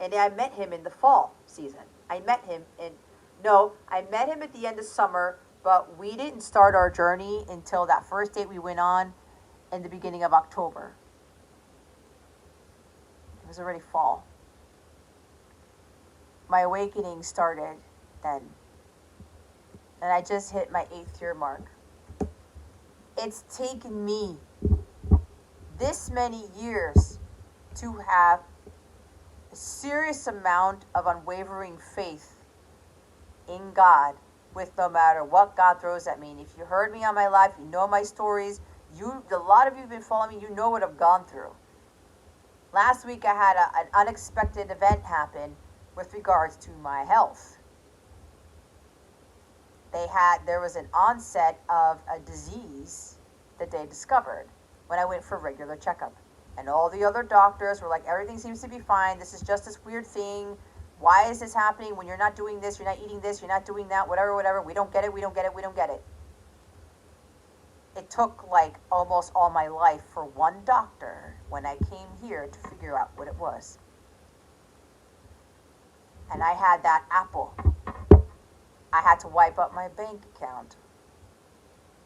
and I met him in the fall season. I met him at the end of summer, but we didn't start our journey until that first date we went on in the beginning of October. It was already fall. My awakening started then. And I just hit my 8th year mark. It's taken me this many years to have a serious amount of unwavering faith in God with no matter what God throws at me. And if you heard me on my life, you know my stories. A lot of you have been following me, you know what I've gone through. Last week I had an unexpected event happen with regards to my health. There was an onset of a disease that they discovered when I went for a regular checkup. And all the other doctors were like, everything seems to be fine. This is just this weird thing. Why is this happening when you're not doing this, you're not eating this, you're not doing that, whatever. We don't get it. It took like almost all my life for one doctor when I came here to figure out what it was. And I had that apple. I had to wipe up my bank account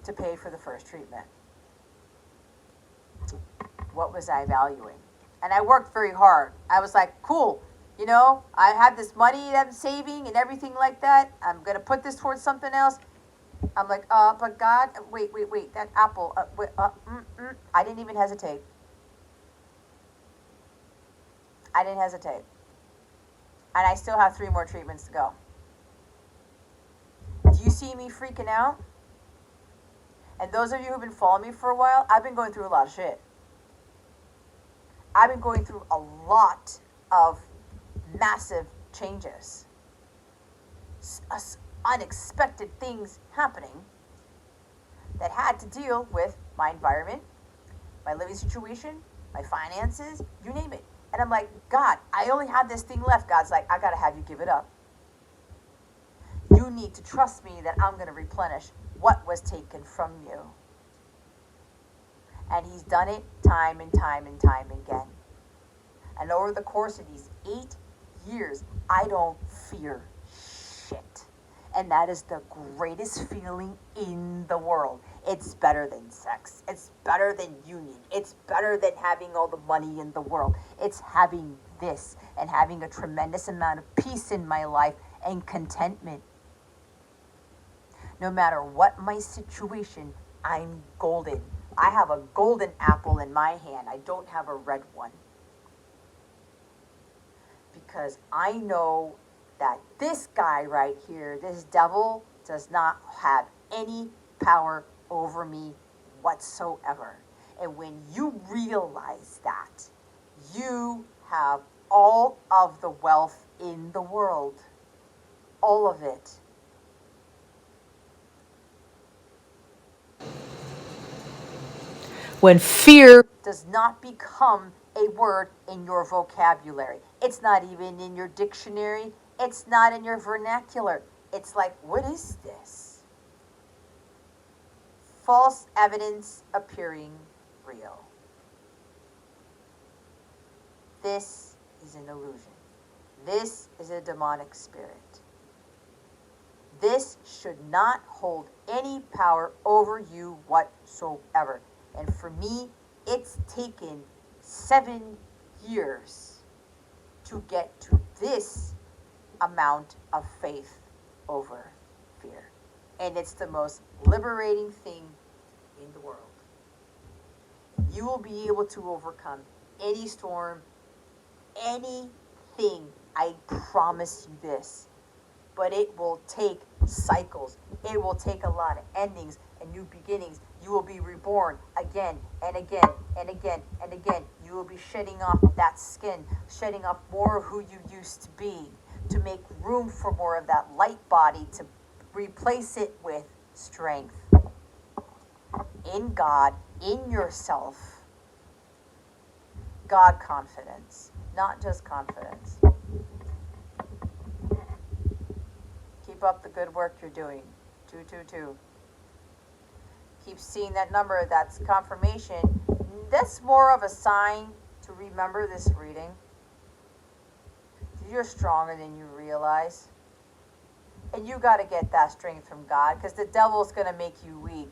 to pay for the first treatment. What was I valuing? And I worked very hard. I was like, cool, You know, I have this money that I'm saving and everything like that. I'm going to put this towards something else. I'm like, but God, wait, that apple, I didn't even hesitate. I didn't hesitate. And I still have 3 more treatments to go. Do you see me freaking out? And those of you who've been following me for a while, I've been going through a lot of shit. I've been going through a lot of massive changes. Unexpected things happening that had to deal with my environment, my living situation, my finances, you name it. And I'm like, God, I only have this thing left. God's like, I gotta have you give it up. You need to trust me that I'm gonna replenish what was taken from you. And he's done it time and time and time again. And over the course of these 8 years, I don't fear shit. And that is the greatest feeling in the world. It's better than sex. It's better than union. It's better than having all the money in the world. It's having this and having a tremendous amount of peace in my life and contentment. No matter what my situation, I'm golden. I have a golden apple in my hand. I don't have a red one. Because I know that this guy right here, this devil, does not have any power over me whatsoever. And when you realize that, you have all of the wealth in the world. All of it. When fear does not become a word in your vocabulary, it's not even in your dictionary, it's not in your vernacular. It's like, what is this? False evidence appearing real. This is an illusion. This is a demonic spirit. This should not hold any power over you whatsoever. And for me, it's taken 7 years to get to this amount of faith over fear. And it's the most liberating thing in the world. You will be able to overcome any storm, anything. I promise you this. But it will take cycles. It will take a lot of endings and new beginnings. You will be reborn again and again and again and again. You will be shedding off that skin, shedding off more of who you used to be, to make room for more of that light body, to replace it with strength in God, in yourself. God confidence, not just confidence. Keep up the good work you're doing. 222. Keep seeing that number. That's confirmation. That's more of a sign to remember this reading. You're stronger than you realize. And you got to get that strength from God, because the devil's going to make you weak.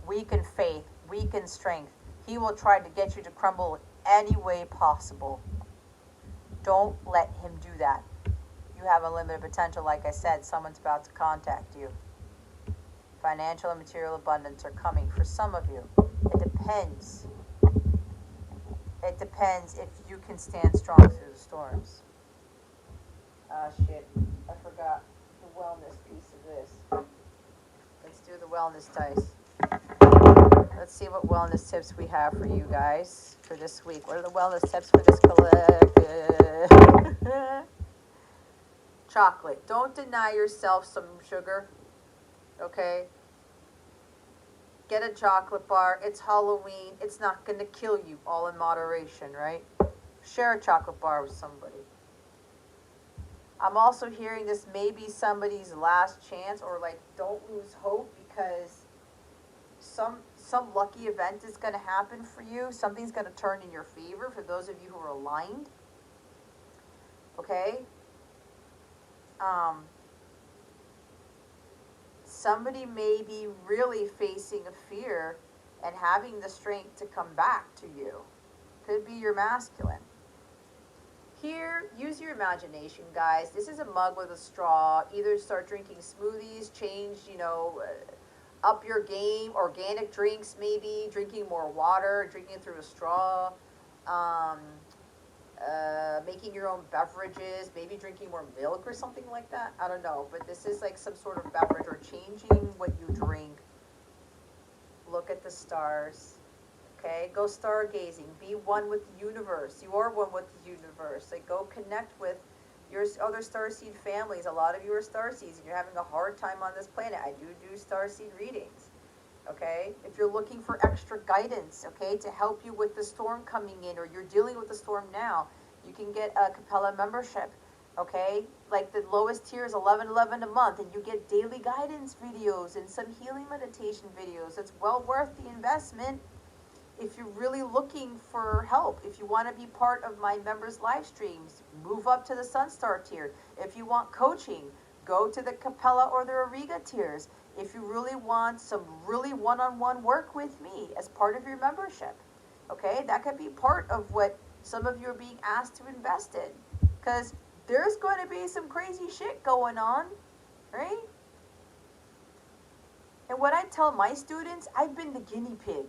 Weak in faith, weak in strength. He will try to get you to crumble any way possible. Don't let him do that. You have unlimited potential. Like I said, someone's about to contact you. Financial and material abundance are coming for some of you. It depends. It depends if you can stand strong through the storms. Ah, shit. I forgot the wellness piece of this. Let's do the wellness dice. Let's see what wellness tips we have for you guys for this week. What are the wellness tips for this collective? Chocolate. Don't deny yourself some sugar. Okay? Get a chocolate bar. It's Halloween. It's not going to kill you, all in moderation, right? Share a chocolate bar with somebody. I'm also hearing this may be somebody's last chance, or like, don't lose hope, because some lucky event is going to happen for you. Something's going to turn in your favor for those of you who are aligned. Okay? Somebody may be really facing a fear and having the strength to come back to you. Could be your masculine. Here, use your imagination, guys. This is a mug with a straw. Either start drinking smoothies, change, up your game, organic drinks maybe, drinking more water, drinking it through a straw, um, making your own beverages, maybe drinking more milk or something like that. I don't know, but this is like some sort of beverage or changing what you drink. Look at the stars. Okay, go stargazing. Be one with the universe. You are one with the universe. Like, go connect with your other starseed families. A lot of you are starseeds and you're having a hard time on this planet. I do starseed readings. Okay, if you're looking for extra guidance, okay, to help you with the storm coming in, or you're dealing with the storm now, you can get a Capella membership. Okay, like the lowest tier is $11.11 a month, and you get daily guidance videos and some healing meditation videos. It's well worth the investment. If you're really looking for help, if you want to be part of my members' live streams, move up to the Sunstar tier. If you want coaching, go to the Capella or the Auriga tiers. If you really want some really one-on-one work with me as part of your membership, okay, that could be part of what some of you are being asked to invest in, because there's going to be some crazy shit going on, right? And what I tell my students, I've been the guinea pig.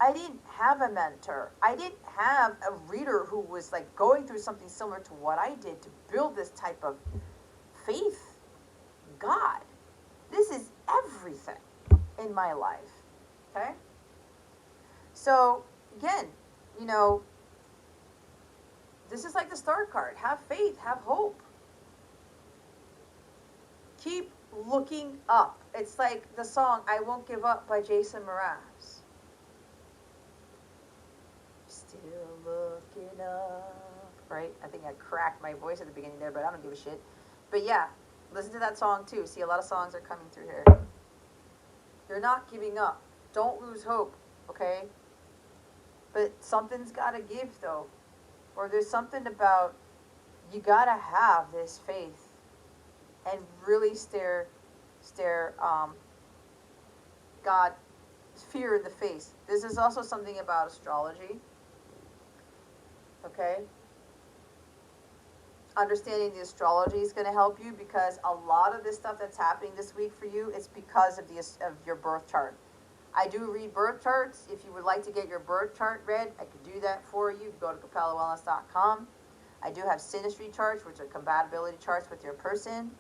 I didn't have a mentor. I didn't have a reader who was like going through something similar to what I did to build this type of faith. God, this is everything in my life. Okay? So, again, this is like the star card. Have faith, have hope. Keep looking up. It's like the song I Won't Give Up by Jason Mraz. Still looking up, right? I think I cracked my voice at the beginning there, but I don't give a shit. But yeah, listen to that song too. See, a lot of songs are coming through here. You're not giving up. Don't lose hope, okay? But something's got to give, though. Or there's something about you got to have this faith and really stare God, fear in the face. This is also something about astrology. Okay? Understanding the astrology is going to help you, because a lot of this stuff that's happening this week for you is because of your birth chart. I do read birth charts. If you would like to get your birth chart read, I could do that for you. Go to capellawellness.com. I do have synastry charts, which are compatibility charts with your person.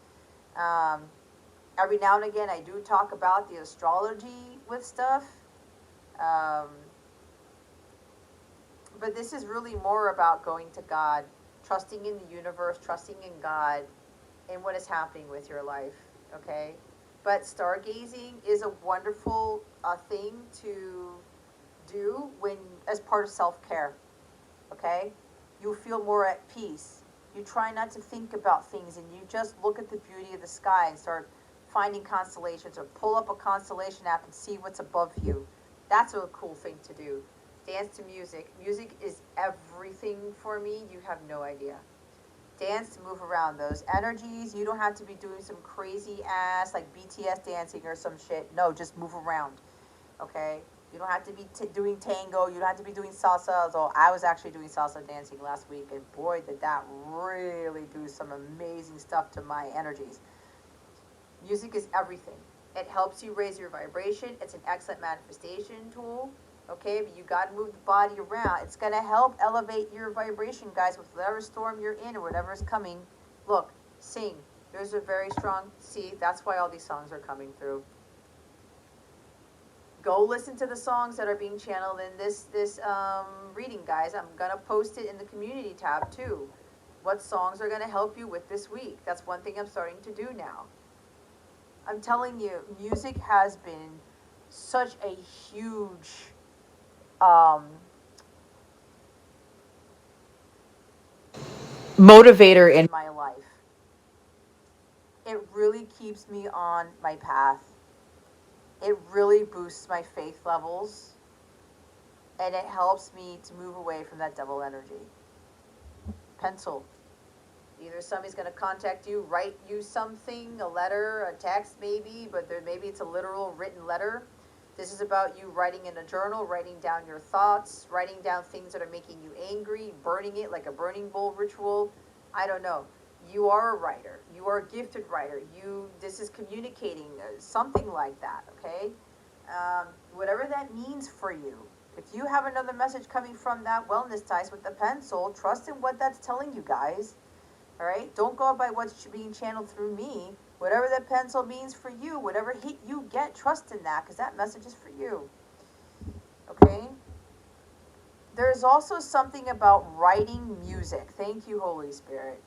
Every now and again, I do talk about the astrology with stuff. But this is really more about going to God, trusting in the universe, trusting in God, and what is happening with your life, okay? But stargazing is a wonderful thing to do as part of self-care, okay? You feel more at peace. You try not to think about things, and you just look at the beauty of the sky and start finding constellations, or pull up a constellation app and see what's above you. That's a cool thing to do. Dance to music. Music is everything for me. You have no idea. Dance to move around those energies. You don't have to be doing some crazy ass like BTS dancing or some shit. No, just move around. Okay? You don't have to be doing tango. You don't have to be doing salsa. Although I was actually doing salsa dancing last week, and boy, did that really do some amazing stuff to my energies. Music is everything. It helps you raise your vibration. It's an excellent manifestation tool. Okay, but you got to move the body around. It's going to help elevate your vibration, guys, with whatever storm you're in or whatever is coming. Look, sing. There's a very strong, see, that's why all these songs are coming through. Go listen to the songs that are being channeled in this reading, guys. I'm going to post it in the community tab, too. What songs are going to help you with this week? That's one thing I'm starting to do now. I'm telling you, music has been such a huge motivator in my life. It really keeps me on my path. It really boosts my faith levels, and it helps me to move away from that devil energy. Pencil. Either somebody's going to contact you, write you something, a letter, a text maybe, but maybe it's a literal written letter. This is about you writing in a journal, writing down your thoughts, writing down things that are making you angry, burning it like a burning bowl ritual. I don't know. You are a writer. You are a gifted writer. This is communicating, something like that, okay? Whatever that means for you. If you have another message coming from that wellness dice with the pencil, trust in what that's telling you guys. All right? Don't go by what's being channeled through me. Whatever that pencil means for you, whatever hit you get, trust in that, because that message is for you. Okay? There's also something about writing music. Thank you, Holy Spirit.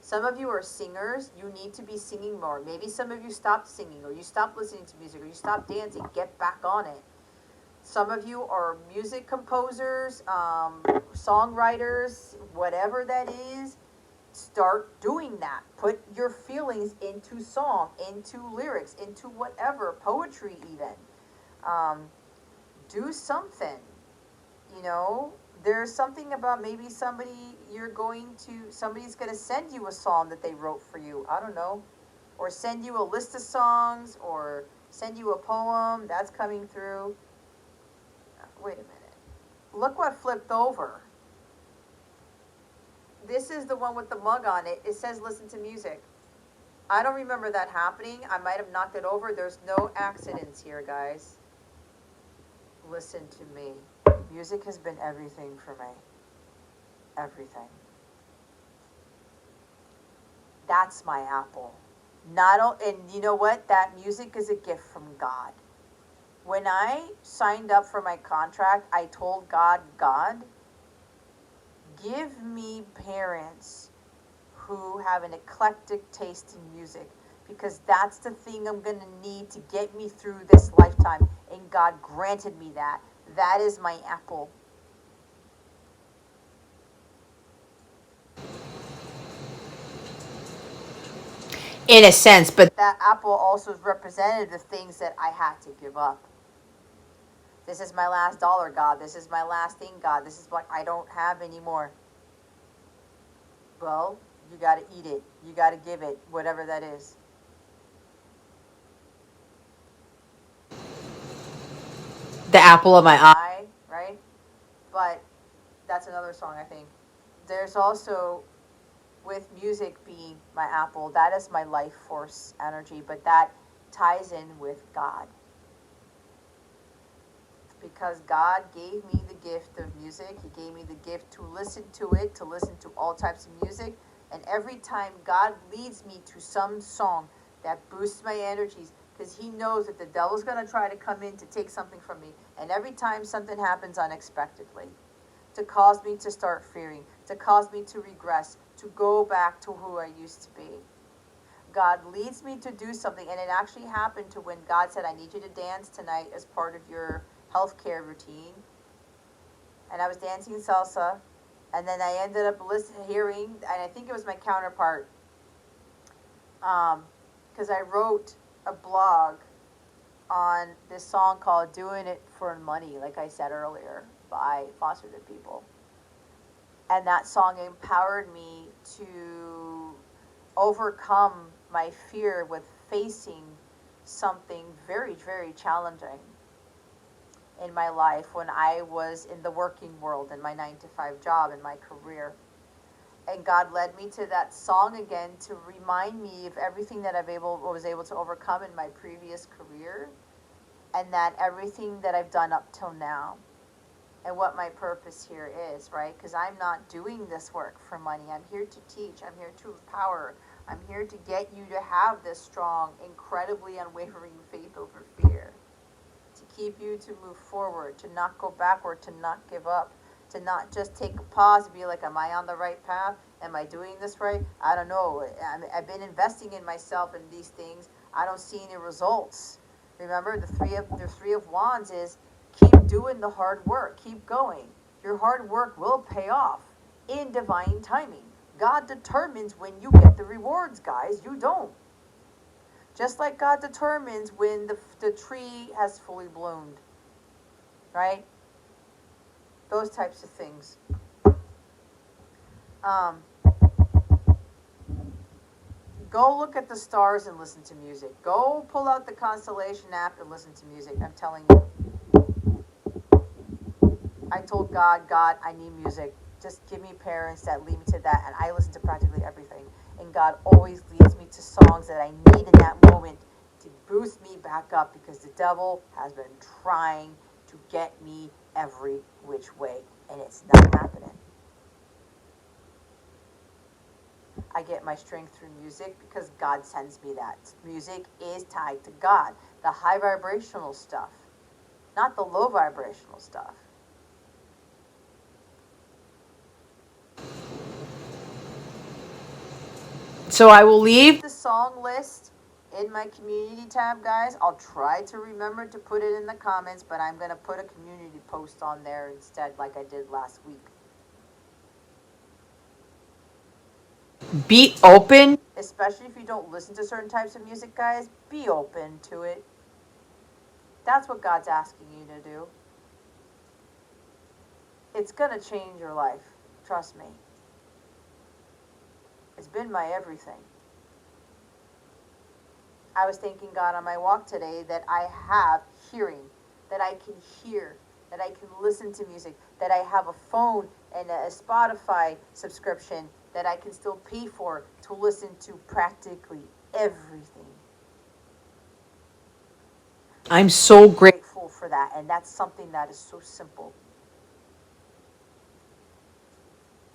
Some of you are singers. You need to be singing more. Maybe some of you stopped singing, or you stopped listening to music, or you stopped dancing. Get back on it. Some of you are music composers, songwriters, whatever that is. Start doing that. Put your feelings into song, into lyrics, into whatever, poetry even. Do something. You know, there's something about maybe somebody's going to send you a song that they wrote for you. I don't know. Or send you a list of songs, or send you a poem. That's coming through. Wait a minute. Look what flipped over. This is the one with the mug on it. It says listen to music. I don't remember that happening. I might have knocked it over. There's no accidents here, guys. Listen to me. Music has been everything for me. Everything. That's my apple. And you know what? That music is a gift from God. When I signed up for my contract, I told God, give me parents who have an eclectic taste in music, because that's the thing I'm going to need to get me through this lifetime. And God granted me that. That is my apple. In a sense, but that apple also represented the things that I had to give up. This is my last dollar, God. This is my last thing, God. This is what I don't have anymore. Well, you got to eat it. You got to give it, whatever that is. The apple of my eye, right? But that's another song, I think. There's also, with music being my apple, that is my life force energy, but that ties in with God. Because God gave me the gift of music. He gave me the gift to listen to it, to listen to all types of music. And every time God leads me to some song that boosts my energies, because he knows that the devil's going to try to come in to take something from me. And every time something happens unexpectedly, to cause me to start fearing, to cause me to regress, to go back to who I used to be. God leads me to do something, and it actually happened to when God said, I need you to dance tonight as part of your healthcare routine. And I was dancing salsa, and then I ended up hearing, and I think it was my counterpart, because I wrote a blog on this song called Doing It for Money, like I said earlier, by Foster the People. And that song empowered me to overcome my fear with facing something very, very challenging in my life when I was in the working world, in my 9-to-5 job, in my career. And God led me to that song again to remind me of everything that was able to overcome in my previous career, and that everything that I've done up till now, and what my purpose here is, right? Because I'm not doing this work for money. I'm here to teach. I'm here to empower. I'm here to get you to have this strong, incredibly unwavering faith over fear, to keep you to move forward, to not go backward, to not give up, to not just take a pause and be like, am I on the right path? Am I doing this right? I don't know. I've been investing in myself in these things. I don't see any results. Remember, the three of wands is keep doing the hard work. Keep going. Your hard work will pay off in divine timing. God determines when you get the rewards, guys. You don't. Just like God determines when the tree has fully bloomed. Right? Those types of things. Go look at the stars and listen to music. Go pull out the Constellation app and listen to music. I'm telling you. I told God, I need music. Just give me parents that lead me to that. And I listen to practically everything. And God always leads me to songs that I need in that moment to boost me back up, because the devil has been trying to get me every which way. And it's not happening. I get my strength through music because God sends me that. Music is tied to God. The high vibrational stuff, not the low vibrational stuff. So I will leave the song list in my community tab, guys. I'll try to remember to put it in the comments, but I'm going to put a community post on there instead, like I did last week. Be open, especially if you don't listen to certain types of music, guys. Be open to it. That's what God's asking you to do. It's going to change your life. Trust me. It's been my everything. I was thanking God on my walk today that I have hearing, that I can hear, that I can listen to music, that I have a phone and a Spotify subscription that I can still pay for to listen to practically everything. I'm so grateful for that, and that's something that is so simple.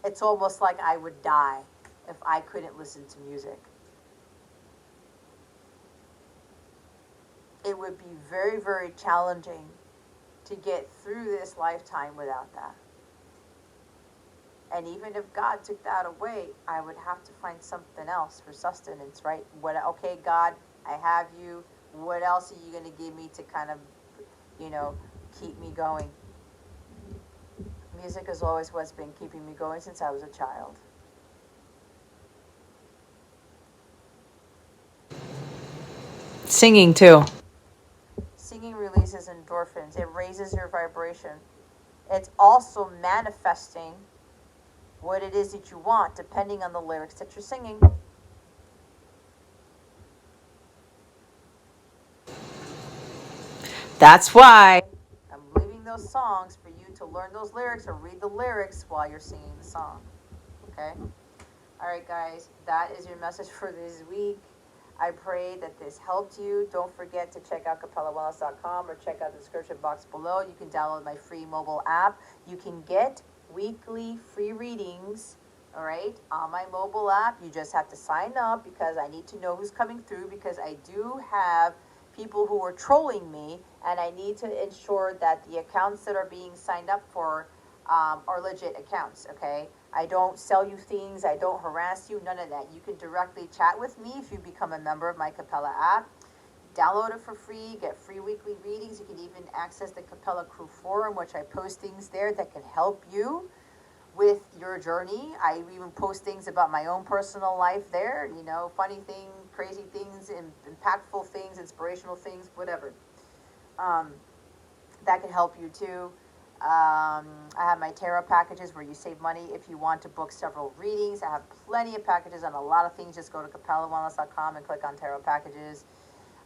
It's almost like I would die if I couldn't listen to music. It would be very, very challenging to get through this lifetime without that. And even if God took that away, I would have to find something else for sustenance, right? Okay, God, I have you. What else are you going to give me to kind of, keep me going? Music is always what's been keeping me going since I was a child. Singing, too. Singing releases endorphins. It raises your vibration. It's also manifesting what it is that you want, depending on the lyrics that you're singing. That's why I'm leaving those songs for you to learn those lyrics or read the lyrics while you're singing the song. Okay? All right, guys, that is your message for this week. I pray that this helped you. Don't forget to check out capellawellness.com or check out the description box below. You can download my free mobile app. You can get weekly free readings, all right, on my mobile app. You just have to sign up because I need to know who's coming through, because I do have people who are trolling me, and I need to ensure that the accounts that are being signed up for are legit accounts, okay? I don't sell you things. I don't harass you. None of that. You can directly chat with me if you become a member of my Capella app. Download it for free. Get free weekly readings. You can even access the Capella Crew Forum, which I post things there that can help you with your journey. I even post things about my own personal life there. Funny things, crazy things, impactful things, inspirational things, whatever. That can help you too. I have my tarot packages where you save money if you want to book several readings. I have plenty of packages on a lot of things. Just go to capellawellness.com and click on tarot packages.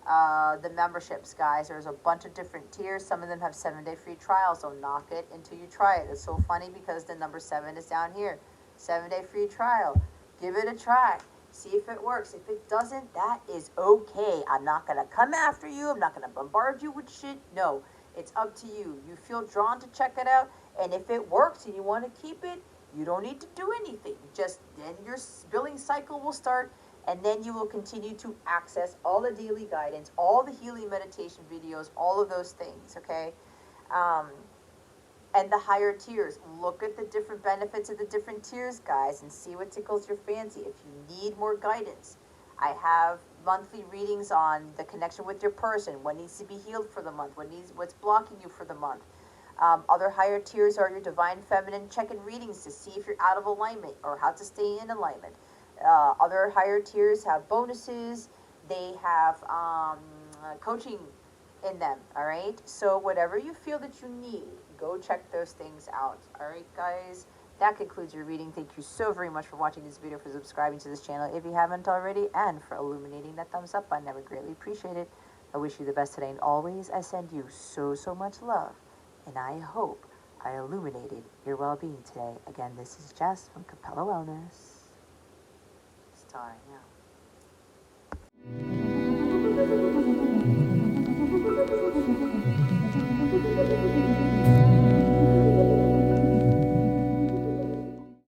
The memberships, guys, there's a bunch of different tiers. Some of them have 7-day free trials, so knock it until you try it. It's so funny because the number 7 is down here. 7-day free trial. Give it a try. See if it works. If it doesn't, that is okay. I'm not going to come after you. I'm not going to bombard you with shit. No. It's up to you. You feel drawn to check it out, and if it works and you want to keep it, you don't need to do anything. Just then your billing cycle will start, and then you will continue to access all the daily guidance, all the healing meditation videos, all of those things, okay? And the higher tiers. Look at the different benefits of the different tiers, guys, and see what tickles your fancy. If you need more guidance, I have monthly readings on the connection with your person, what needs to be healed for the month, what's blocking you for the month. Other higher tiers are your divine feminine check-in readings to see if you're out of alignment or how to stay in alignment. Other higher tiers have bonuses. They have coaching in them, all right? So whatever you feel that you need, go check those things out, all right, guys? That concludes your reading. Thank you so very much for watching this video, for subscribing to this channel if you haven't already, and for illuminating that thumbs up button. I would greatly appreciate it. I wish you the best today, and always I send you so, so much love, and I hope I illuminated your well-being today. Again, this is Jess from Capella Wellness. Starring out.